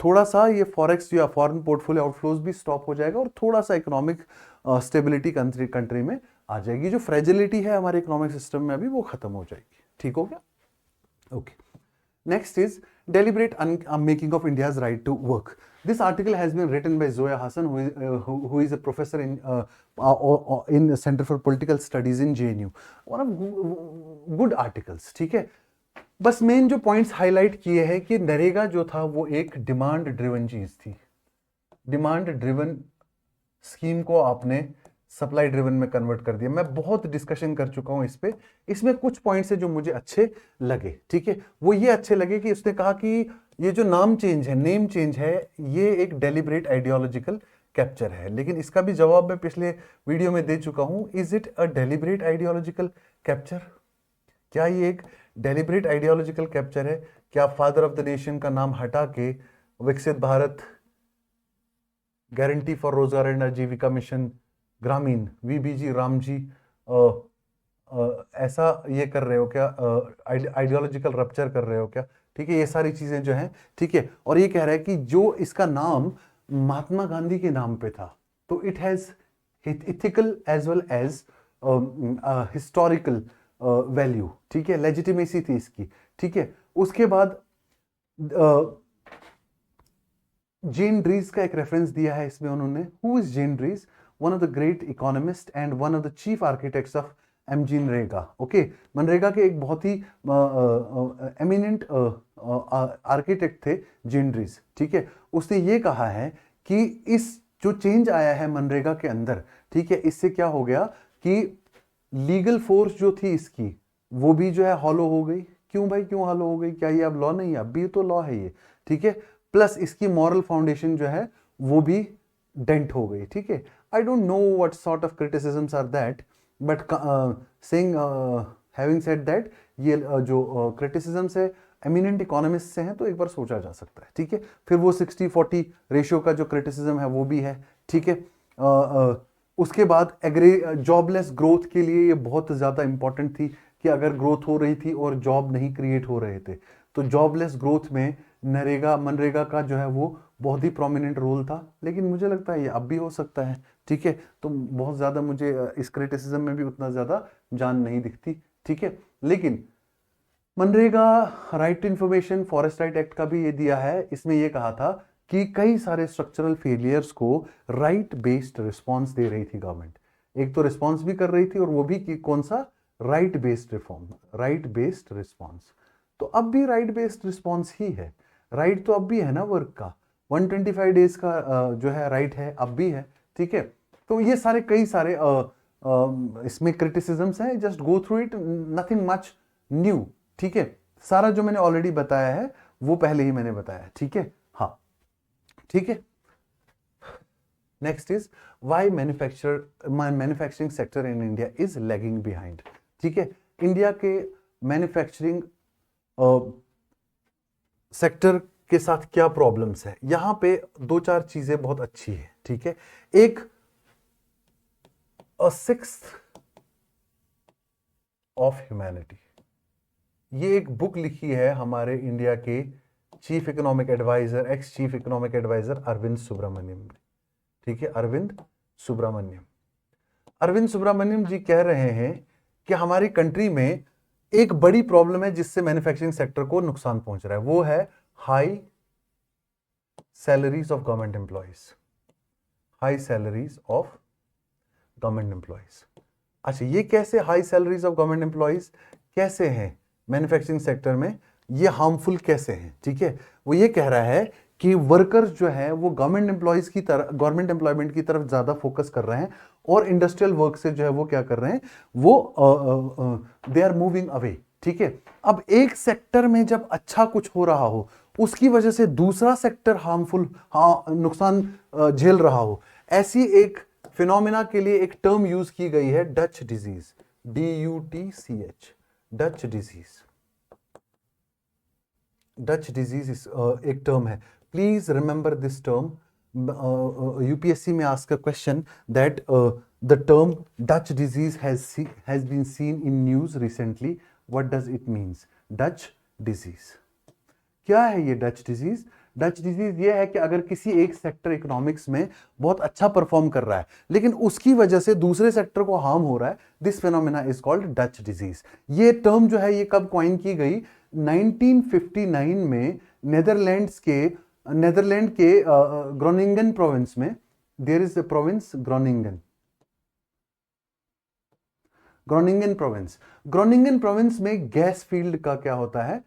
थोड़ा सा ये फॉरेक्स या फॉरेन पोर्टफोलियो आउटफ्लोज भी स्टॉप हो जाएगा, और थोड़ा सा इकोनॉमिक स्टेबिलिटी कंट्री में आ जाएगी। जो फ्रेजिलिटी है हमारे इकोनॉमिक सिस्टम में अभी वो खत्म हो जाएगी, ठीक हो गया, okay. Next is deliberate making of India's right to work. This article has been written by Zoya Hassan, who is a professor in Center for Political Studies in JNU. One of good articles, ठीक है। बस मेन जो पॉइंट्स हाईलाइट किए हैं कि नरेगा जो था वो एक डिमांड ड्रिवन चीज थी। डिमांड ड्रिवन स्कीम को आपने सप्लाई ड्रिवन में कन्वर्ट कर दिया। मैं बहुत डिस्कशन कर चुका हूं इस पे। इसमें कुछ पॉइंट्स है जो मुझे अच्छे लगे, ठीक है। वो ये अच्छे लगे कि उसने कहा कि ये जो नाम चेंज है, नेम चेंज है, ये एक डेलिब्रेट आइडियोलॉजिकल कैप्चर है। लेकिन इसका भी जवाब मैं पिछले वीडियो में दे चुका हूं। Is it a deliberate ideological capture? क्या ये एक डेलिब्रेट आइडियोलॉजिकल कैप्चर है? क्या फादर ऑफ द नेशन का नाम हटा के विकसित भारत, गारंटी फॉर रोजगार एंड आजीविका मिशन ग्रामीण, वीबीजी, रामजी, ऐसा ये कर रहे हो क्या? आइडियोलॉजिकल रप्चर कर रहे हो क्या? ठीक है, ये सारी चीजें जो हैं, ठीक है। और ये कह रहा है कि जो इसका नाम महात्मा गांधी के नाम पे था, तो it has ethical as well as historical value, ठीक है, लेजिटिमेसी थी इसकी, ठीक है। उसके बाद जेन ड्रीज का एक रेफरेंस दिया है इसमें उन्होंने। हु इज जेन ड्रीज? one of the great economists and one of the chief architects of MG NREGA. Okay, MNREGA के एक बहुत ही एमिनेंट आर्किटेक्ट थे जेनरीज, ठीक है। उसने ये कहा है कि इस जो चेंज आया है मनरेगा के अंदर, ठीक है, इससे क्या हो गया कि लीगल फोर्स जो थी इसकी वो भी जो है हॉलो हो गई। क्यों भाई, क्यों हॉलो हो गई? क्या ये अब लॉ नहीं है? अब भी तो लॉ है ये, ठीक है। प्लस इसकी मॉरल फाउंडेशन जो है वो भी डेंट हो गई, ठीक है। I don't know what sort of criticisms are that, but saying having said that, ये जो क्रिटिसिज्म्स है एमिनेंट इकोनॉमिस्ट से हैं, तो एक बार सोचा जा सकता है, ठीक है। फिर वो 60-40 रेशियो का जो क्रिटिसिज्म है वो भी है, ठीक है। उसके बाद जॉबलेस ग्रोथ के लिए ये बहुत ज़्यादा इंपॉर्टेंट थी कि अगर ग्रोथ हो रही थी और जॉब नहीं क्रिएट हो रहे थे, तो जॉबलेस ग्रोथ में मनरेगा का जो है वो बहुत ही प्रोमिनेंट रोल था। लेकिन मुझे लगता है ये अब भी हो सकता है, ठीक है। तो बहुत ज़्यादा मुझे इस क्रिटिसिज्म में भी उतना ज़्यादा जान नहीं दिखती, ठीक है। लेकिन मनरेगा right to information forest right act का भी ये दिया है, इसमें ये कहा था कि कई सारे स्ट्रक्चरल फेलियर्स को राइट बेस्ड रिस्पॉन्स दे रही थी गवर्नमेंट। एक तो रिस्पॉन्स भी कर रही थी, और वो भी कि कौन सा? Right based reform, right based response. तो अब भी राइट बेस्ड रिस्पॉन्स ही है, राइट तो अब भी है ना वर्क का, 125 डेज का जो है राइट है, अब भी है, ठीक है। तो ये सारे कई सारे इसमें क्रिटिसिज्म्स हैं, just go through it, nothing much new, ठीक है। सारा जो मैंने ऑलरेडी बताया है वो पहले ही मैंने बताया, ठीक है। हाँ, ठीक है। Next is why manufacturing sector in India is lagging behind, ठीक है। इंडिया के मैन्युफैक्चरिंग सेक्टर के साथ क्या प्रॉब्लम्स है, यहां पे 2-4 चीजें बहुत अच्छी है, ठीक है। एक अ सिक्स्थ ऑफ ह्यूमैनिटी, ये एक बुक लिखी है हमारे इंडिया के chief economic adviser, ex chief economic adviser Arvind Subramanian, ठीक है। अरविंद सुब्रमण्यम जी कह रहे हैं कि हमारी कंट्री में एक बड़ी प्रॉब्लम है जिससे मैन्युफैक्चरिंग सेक्टर को नुकसान पहुंच रहा है, वो है high salaries of government employees, high salaries of government employees. अच्छा, ये कैसे high salaries of government employees कैसे हैं मैन्युफैक्चरिंग सेक्टर में, ये हार्मफुल कैसे हैं, ठीक है। वो ये कह रहा है कि वर्कर्स जो है वो गवर्नमेंट एम्प्लॉयज की तरफ, गवर्नमेंट एम्प्लॉयमेंट की तरफ ज्यादा फोकस कर रहे हैं, और इंडस्ट्रियल वर्क से जो है वो क्या कर रहे हैं, वो दे आर मूविंग अवे, ठीक है। अब एक सेक्टर में जब अच्छा कुछ हो रहा हो, उसकी वजह से दूसरा सेक्टर हार्मफुल, नुकसान झेल रहा हो, ऐसी एक फिनोमिना के लिए एक टर्म यूज की गई है, Dutch disease, DUTCH, Dutch disease. Dutch disease एक टर्म है, please remember this term. UPSC में ask a question that the term Dutch disease has been seen in news recently, what does it means? Dutch disease क्या है? ये डच डिजीज, डच डिजीज ये है कि अगर किसी एक सेक्टर इकोनॉमिक्स में बहुत अच्छा परफॉर्म कर रहा है, लेकिन उसकी वजह से दूसरे सेक्टर को हार्म हो रहा है, this phenomena is called Dutch disease. ये टर्म जो है ये कब कॉइन की गई? 1959 में नेदरलैंड के ग्रोनिंगन प्रोविंस में, there is a province Groningen province में गैस फील्ड का क्या होता है?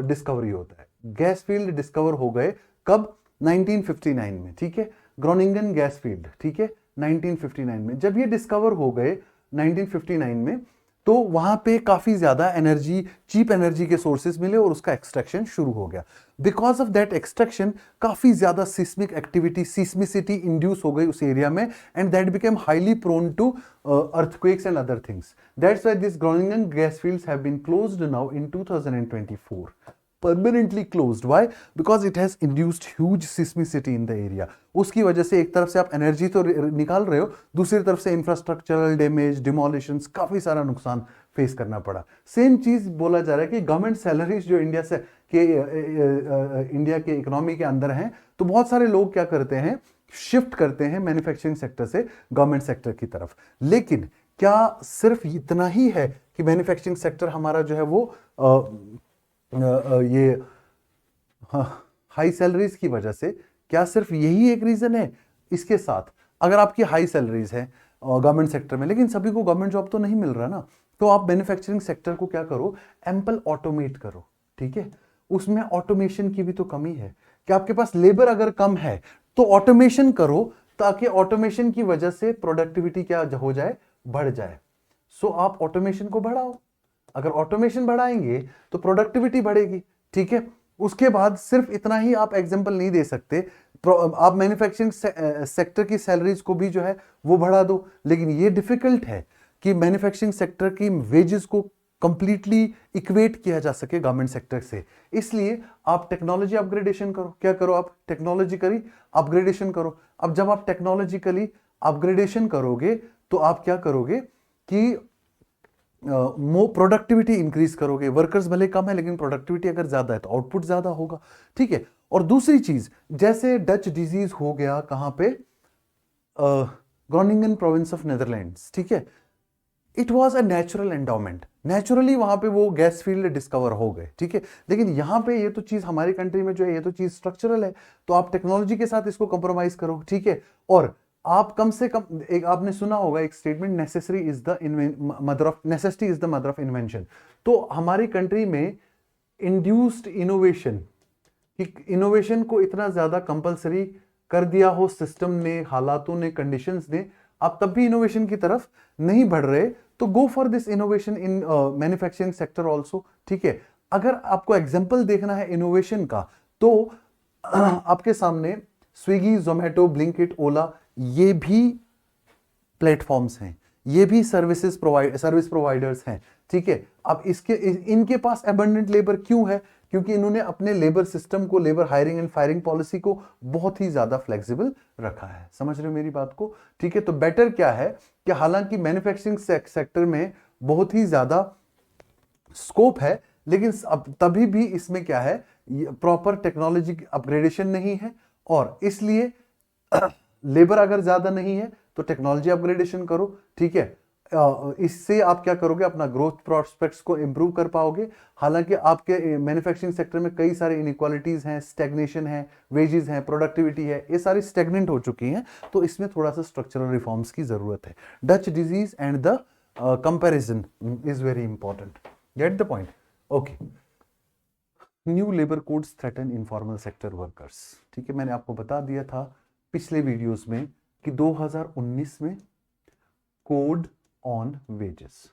डिस्कवरी होता है। गैस फील्ड डिस्कवर हो गए कब? 1959 में, ठीक है। ग्रोनिंगन गैस फील्ड, ठीक है, 1959 में। जब ये डिस्कवर हो गए 1959 में, तो वहां पे काफी ज्यादा एनर्जी, चीप एनर्जी के सोर्सेज मिले और उसका एक्सट्रैक्शन शुरू हो गया। बिकॉज ऑफ दैट एक्सट्रैक्शन काफी ज्यादा सिस्मिक एक्टिविटी, सिस्मिसिटी इंड्यूस हो गई उस एरिया में, and that became highly prone to earthquakes and other things. That's why these Groningen gas fields have been closed now in 2024. Permanently closed. Why? Because it has induced huge seismicity in the area. उसकी वजह से एक तरफ से आप एनर्जी तो निकाल रहे हो, दूसरी तरफ से इंफ्रास्ट्रक्चरल डैमेज, डिमोलिशंस, काफी सारा नुकसान फेस करना पड़ा। सेम चीज बोला जा रहा है कि गवर्नमेंट सैलरीज जो इंडिया के इकोनॉमी के अंदर हैं, तो बहुत सारे लोग क्या करते हैं, शिफ्ट करते हैं मैन्युफैक्चरिंग सेक्टर से गवर्नमेंट सेक्टर की तरफ। लेकिन क्या सिर्फ इतना ही है कि मैन्युफैक्चरिंग सेक्टर हमारा जो है वो ये हाई सैलरीज की वजह से, क्या सिर्फ यही एक रीजन है? इसके साथ अगर आपकी हाई सैलरीज है, गवर्नमेंट सेक्टर में, लेकिन सभी को गवर्नमेंट जॉब तो नहीं मिल रहा ना। तो आप मैन्युफैक्चरिंग सेक्टर को क्या करो, एम्पल ऑटोमेट करो, ठीक है। उसमें ऑटोमेशन की भी तो कमी है कि आपके पास लेबर अगर कम है तो ऑटोमेशन करो, ताकि ऑटोमेशन की वजह से प्रोडक्टिविटी क्या हो जाए, बढ़ जाए। सो आप ऑटोमेशन को बढ़ाओ, अगर ऑटोमेशन बढ़ाएंगे तो प्रोडक्टिविटी बढ़ेगी, ठीक है। उसके बाद सिर्फ इतना ही आप एग्जांपल नहीं दे सकते, आप मैन्युफैक्चरिंग सेक्टर की सैलरीज को भी जो है वो बढ़ा दो, लेकिन ये डिफिकल्ट है कि मैन्युफैक्चरिंग सेक्टर की वेजेस को कंप्लीटली इक्वेट किया जा सके गवर्नमेंट सेक्टर से। इसलिए आप टेक्नोलॉजी अपग्रेडेशन करो, क्या करो आप, टेक्नोलॉजिकली अपग्रेडेशन करो। अब जब आप टेक्नोलॉजिकली अपग्रेडेशन करोगे तो आप क्या करोगे कि प्रोडक्टिविटी इंक्रीज करोगे। वर्कर्स भले कम है लेकिन प्रोडक्टिविटी अगर ज्यादा है तो आउटपुट ज्यादा होगा, ठीक है। और दूसरी चीज, जैसे डच डिजीज हो गया कहां पे, ग्रोनिंगन प्रोविंस ऑफ नेदरलैंड्स, ठीक है। It was a natural endowment, naturally वहां पे वो गैस फील्ड डिस्कवर हो गए, ठीक है। लेकिन यहां पे ये तो चीज हमारी कंट्री में जो है ये तो चीज स्ट्रक्चरल है, तो आप टेक्नोलॉजी के साथ इसको कंप्रोमाइज करो, ठीक है। और आप कम से कम, एक आपने सुना होगा एक statement, necessary is the mother of necessity is the mother of invention. तो हमारी कंट्री में इंड्यूस्ड इनोवेशन, इनोवेशन को इतना ज्यादा कंपलसरी कर दिया हो सिस्टम ने, हालातों ने, कंडीशंस ने, आप तब भी इनोवेशन की तरफ नहीं बढ़ रहे, तो go for this innovation in manufacturing sector also, ठीक है। अगर आपको एग्जाम्पल देखना है इनोवेशन का, तो आपके सामने स्विगी, जोमेटो, ब्लिंकिट, ओला, ये भी प्लेटफॉर्म्स हैं, ये भी सर्विस प्रोवाइडर्स हैं, ठीक है। अब इनके पास एबंडेंट लेबर क्यों है, क्योंकि इन्होंने अपने लेबर सिस्टम को, labour hiring and firing policy को बहुत ही ज्यादा फ्लेक्सिबल रखा है। समझ रहे हो मेरी बात को, ठीक है। तो बेटर क्या है कि हालांकि मैन्युफैक्चरिंग सेक्टर में बहुत ही ज्यादा स्कोप है, लेकिन अब तभी भी इसमें क्या है, प्रॉपर टेक्नोलॉजी अपग्रेडेशन नहीं है, और इसलिए लेबर अगर ज्यादा नहीं है तो टेक्नोलॉजी अपग्रेडेशन करो, ठीक है। इससे आप क्या करोगे, अपना ग्रोथ प्रोस्पेक्ट्स को इंप्रूव कर पाओगे। हालांकि आपके मैन्युफैक्चरिंग सेक्टर में कई सारे इनइक्वालिटीज हैं, स्टैग्नेशन है, वेजेस हैं, प्रोडक्टिविटी है, ये सारी स्टैग्नेंट हो चुकी हैं, तो इसमें थोड़ा सा स्ट्रक्चरल रिफॉर्म्स की जरूरत है। Dutch disease and the comparison is very important, get the point, okay. New labour codes threaten informal sector workers, ठीक है। मैंने आपको बता दिया था पिछले वीडियोस में कि 2019 में कोड ऑन वेजेस,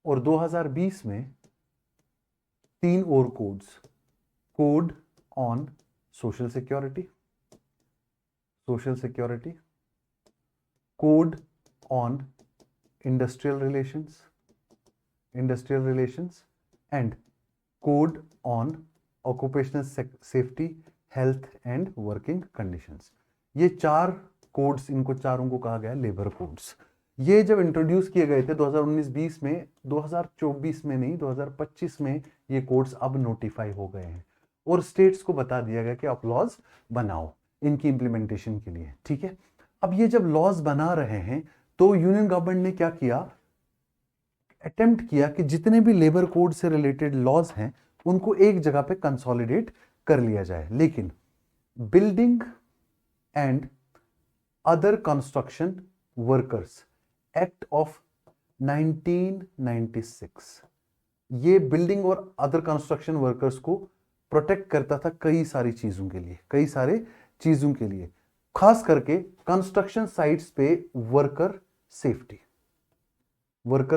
और 2020 में 3 और codes, code on social security, code on industrial relations and code on occupational safety, health and working conditions. ये 4 कोड्स, इनको चारों को कहा गया लेबर कोड्स। ये जब इंट्रोड्यूस किए गए थे 2019-20 में, 2024 में नहीं, 2025 में ये कोड्स अब नोटिफाई हो गए हैं, और स्टेट्स को बता दिया गया कि आप लॉज बनाओ इनकी इंप्लीमेंटेशन के लिए, ठीक है। अब ये जब लॉज बना रहे हैं तो यूनियन गवर्नमेंट ने क्या किया, अटेम्प्ट किया कि जितने भी लेबर कोड से रिलेटेड लॉज हैं उनको एक जगह पे कंसोलिडेट कर लिया जाए। लेकिन building and other construction workers act of 1996, ये बिल्डिंग और अदर कंस्ट्रक्शन वर्कर्स को प्रोटेक्ट करता था कई सारी चीजों के लिए, खास करके कंस्ट्रक्शन साइट्स पे वर्कर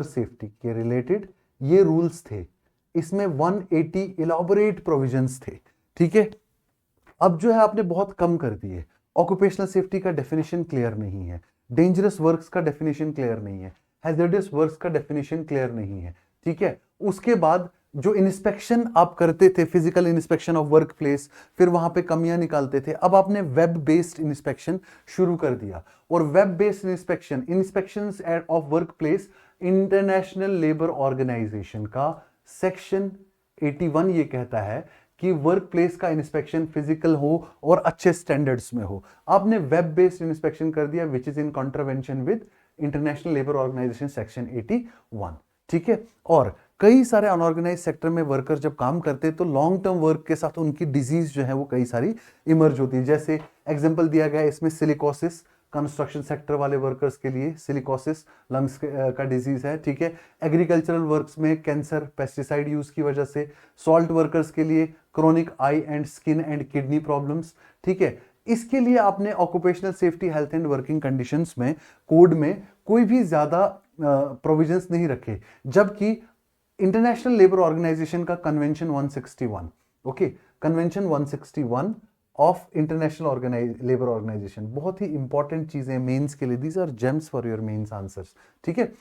सेफ्टी के रिलेटेड ये रूल्स थे। इसमें 180 इलैबोरेट प्रोविजंस थे, ठीक है। अब जो है आपने बहुत कम कर दिए। ऑक्यूपेशनल सेफ्टी का डेफिनेशन क्लियर नहीं है, डेंजरस वर्क्स का डेफिनेशन क्लियर नहीं है, हैजर्डस वर्क्स का डेफिनेशन क्लियर नहीं है, ठीक है। उसके बाद जो इंस्पेक्शन आप करते थे, physical inspection of work place, फिर वहां पे कमियां निकालते थे, अब आपने वेब बेस्ड इंस्पेक्शन शुरू कर दिया। और web based inspections of work place, international labour organization का सेक्शन 81 ये कहता है कि वर्क प्लेस का इंस्पेक्शन फिजिकल हो और अच्छे स्टैंडर्ड्स में हो। आपने वेब बेस्ड इंस्पेक्शन कर दिया, which is in contravention with international labour organization section 81, ठीक है। और कई सारे अनऑर्गेनाइज सेक्टर में वर्कर जब काम करते तो लॉन्ग टर्म वर्क के साथ उनकी डिजीज जो है वो कई सारी इमर्ज होती है। जैसे एग्जांपल दिया गया है इसमें सिलिकोसिस, कंस्ट्रक्शन सेक्टर वाले वर्कर्स के लिए सिलिकोसिस लंग्स का डिजीज है, ठीक है। एग्रीकल्चरल वर्क्स में कैंसर पेस्टिसाइड यूज की वजह से, सॉल्ट वर्कर्स के लिए chronic I and skin and kidney problems, ठीक है। इसके लिए आपने occupational safety health and working conditions में कोड में कोई भी ज्यादा प्रोविजंस नहीं रखे, जबकि इंटरनेशनल लेबर ऑर्गेनाइजेशन का convention 161, okay, convention 161 of international labour organization, बहुत ही इंपॉर्टेंट चीजें मेंस के लिए, these are gems for your mains answers, ठीक है।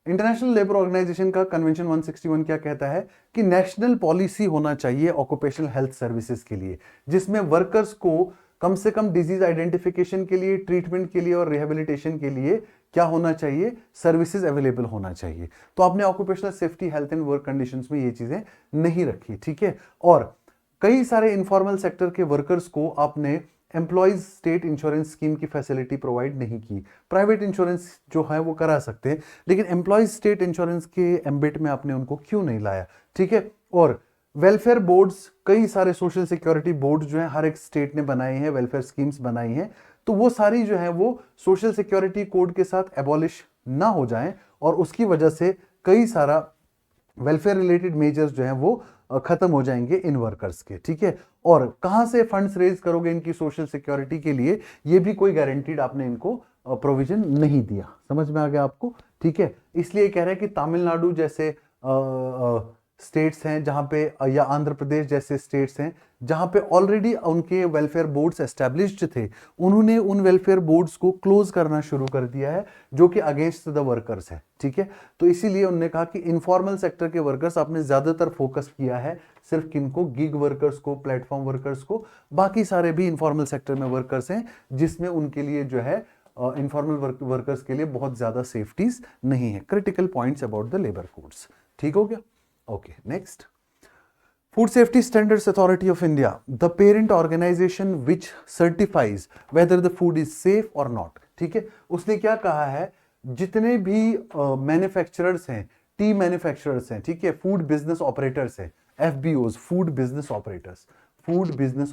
इंटरनेशनल लेबर ऑर्गेनाइजेशन का कन्वेंशन 161 क्या कहता है कि नेशनल पॉलिसी होना चाहिए ऑक्यूपेशनल हेल्थ सर्विसेज के लिए, जिसमें वर्कर्स को कम से कम डिजीज आइडेंटिफिकेशन के लिए, ट्रीटमेंट के लिए और रिहेबिलिटेशन के लिए क्या होना चाहिए, सर्विसेज अवेलेबल होना चाहिए। तो आपने occupational safety health and work conditions में ये चीजें नहीं रखी, ठीक है। और कई सारे इनफॉर्मल सेक्टर के वर्कर्स को आपने एम्प्लॉयज स्टेट इंश्योरेंस स्कीम की फैसिलिटी प्रोवाइड नहीं की। प्राइवेट इंश्योरेंस जो है वो करा सकते हैं, लेकिन एम्प्लॉयज स्टेट इंश्योरेंस के एम्बिट में आपने उनको क्यों नहीं लाया, ठीक है। और वेलफेयर बोर्ड्स, कई सारे सोशल सिक्योरिटी बोर्ड जो है हर एक स्टेट ने बनाए हैं, वेलफेयर स्कीम्स बनाई हैं, तो वो सारी जो है वो सोशल सिक्योरिटी कोड के साथ एबॉलिश ना हो जाएं, और उसकी वजह से कई सारा वेलफेयर रिलेटेड मेजर्स जो हैं वो खत्म हो जाएंगे इन वर्कर्स के, ठीक है। और कहां से फंड्स रेज करोगे इनकी सोशल सिक्योरिटी के लिए, ये भी कोई गारंटीड आपने इनको प्रोविजन नहीं दिया। समझ में आ गया आपको, ठीक है। इसलिए कह रहे हैं कि तमिलनाडु जैसे स्टेट्स हैं जहां पे, या आंध्र प्रदेश जैसे स्टेट्स हैं जहां पे ऑलरेडी उनके वेलफेयर बोर्ड्स एस्टेब्लिश्ड थे, उन्होंने उन वेलफेयर बोर्ड्स को क्लोज करना शुरू कर दिया है, जो कि अगेंस्ट द वर्कर्स है, ठीक है। तो इसीलिए उन्होंने कहा कि इनफॉर्मल सेक्टर के वर्कर्स आपने ज्यादातर फोकस किया है सिर्फ किनको, गिग वर्कर्स को, प्लेटफॉर्म वर्कर्स को, बाकी सारे भी इनफॉर्मल सेक्टर में वर्कर्स हैं जिसमें उनके लिए जो है इनफॉर्मल वर्कर्स के लिए बहुत ज्यादा सेफ्टीज नहीं है। Critical points about the labour codes, ठीक हो गया। Okay, next. Food Safety Standards Authority of India, the parent organization which certifies whether the food is safe or not. ठीक है, उसने क्या कहा है, जितने भी मैन्युफैक्चरर्स हैं, टी मैन्युफैक्चरर्स हैं, ठीक है, फूड बिजनेस ऑपरेटर्स हैं, FBOs, फूड बिजनेस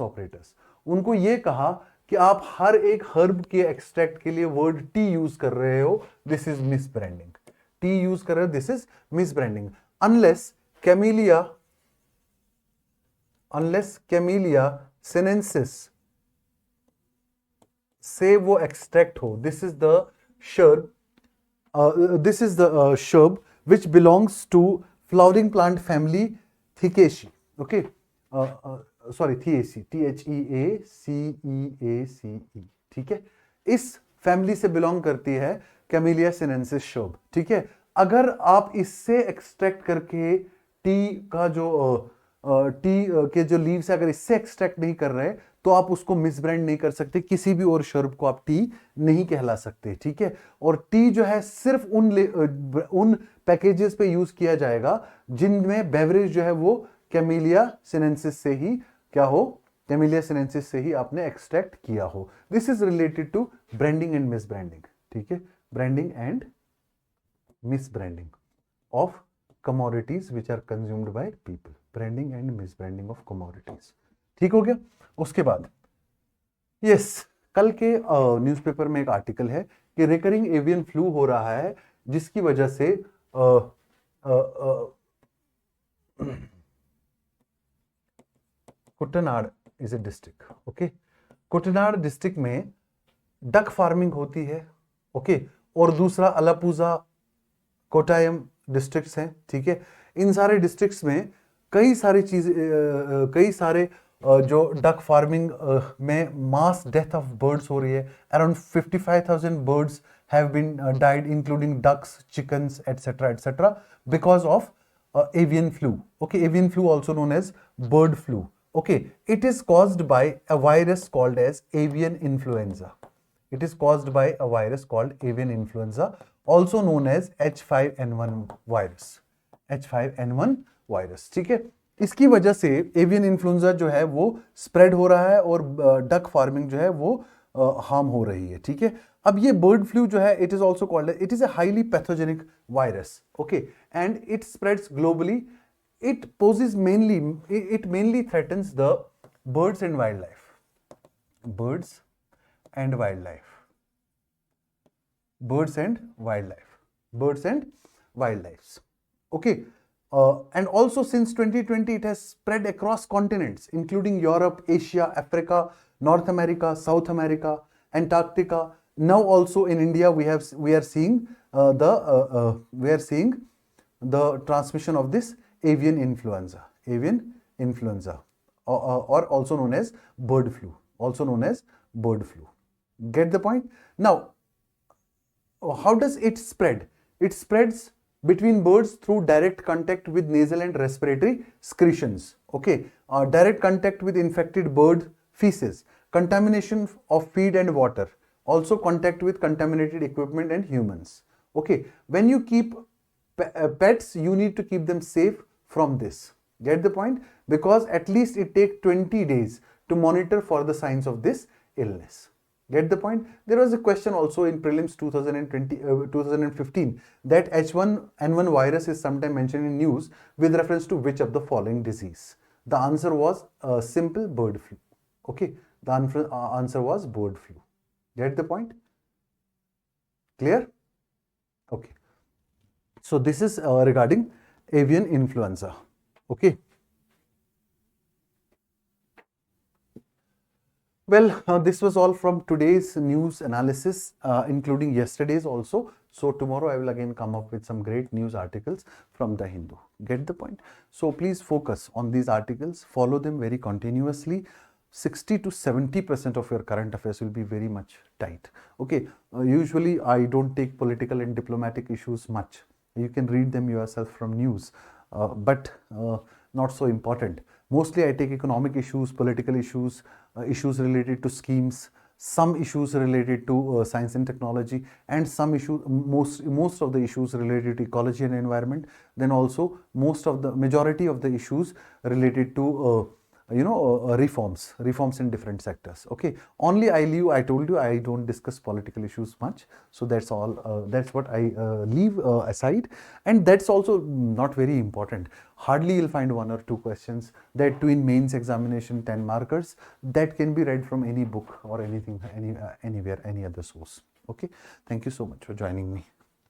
ऑपरेटर्स, उनको ये कहा कि आप हर एक हर्ब के एक्सट्रैक्ट के लिए वर्ड टी यूज कर रहे हो, this is miss branding. T use कर रहे हो, this is miss branding. unless camellia sinensis से वो एक्सट्रैक्ट हो, this is the shrub, shrub which belongs to flowering plant family Theaceae, okay, sorry, Theaceae, Theaceae, ठीक है, इस फैमिली से बिलोंग करती है कैमेलिया सिनेंसिस shrub, ठीक है। अगर आप इससे एक्सट्रैक्ट करके टी का जो टी के जो लीव्स है, अगर इससे एक्सट्रैक्ट नहीं कर रहे तो आप उसको मिसब्रांड नहीं कर सकते, किसी भी और शर्ब को आप टी नहीं कहला सकते, ठीक है। और टी जो है सिर्फ उन पैकेजेस पे यूज किया जाएगा जिनमें बेवरेज जो है वो कैमेलिया सिनेंसिस से ही क्या हो, कैमेलिया सिनेंसिस से ही आपने एक्सट्रैक्ट किया हो। This is related to branding and misbranding, ठीक है, branding and misbranding of commodities which are consumed by people, branding and misbranding of commodities, ठीक हो गया। उसके बाद यस, कल के न्यूज़पेपर में एक आर्टिकल है कि रिकरिंग एवियन फ्लू हो रहा है, जिसकी वजह से Kuttanad is a district, okay, Kuttanad district में डक फार्मिंग होती है, ओके, और दूसरा अलापुजा, कोटायम डिस्ट्रिक्ट्स हैं, ठीक है। इन सारे डिस्ट्रिक्ट्स में कई सारी चीजें, कई सारे जो डक फार्मिंग में मास डेथ ऑफ बर्ड्स हो रही है। Around 55,000 birds have been died including ducks, chickens etcetera because of avian flu, okay, avian flu also known as bird flu, okay, it is caused by a virus called as avian influenza. It is caused by a virus called avian influenza, also known as H5N1 virus, H5N1 virus, ठीक है। इसकी वजह से एवियन इन्फ्लुएंजा जो है वो स्प्रेड हो रहा है और डक फार्मिंग जो है वो हार्म हो रही है, ठीक है। अब ये बर्ड फ्लू जो है, it is also called, it is a highly pathogenic virus, okay, and it spreads globally, it poses mainly, it mainly threatens the birds and wildlife, birds and wildlife, birds and wildlife. Birds and wildlife. Okay. And also since 2020, it has spread across continents, including Europe, Asia, Africa, North America, South America, Antarctica. Now also in India, we are seeing the transmission of this avian influenza, or also known as bird flu, Get the point? Now, how does it spread? It spreads between birds through direct contact with nasal and respiratory secretions. Okay, direct contact with infected bird feces, contamination of feed and water, also contact with contaminated equipment and humans. Okay, when you keep pets, you need to keep them safe from this. Get the point? Because at least it takes 20 days to monitor for the signs of this illness. Get the point? There was a question also in prelims 2015 that H1N1 virus is sometimes mentioned in news with reference to which of the following disease. The answer was simple bird flu. Okay, the answer was bird flu. Get the point? Clear? Okay. So this is regarding avian influenza. Okay. Well, this was all from today's news analysis, including yesterday's also. So tomorrow I will again come up with some great news articles from The Hindu. Get the point? So please focus on these articles, follow them very continuously. 60 to 70% of your current affairs will be very much tight. Okay, usually I don't take political and diplomatic issues much. You can read them yourself from news, but not so important. Mostly I take economic issues, political issues, issues related to schemes, some issues related to science and technology, and some issues, most of the issues related to ecology and environment. Then also majority of the issues related to reforms in different sectors. Okay, only I told you I don't discuss political issues much, so that's all. That's what I leave aside, and that's also not very important. Hardly you'll find one or two questions, that too in mains examination, 10 markers, that can be read from any book or anything, anywhere, any other source. Okay, thank you so much for joining me.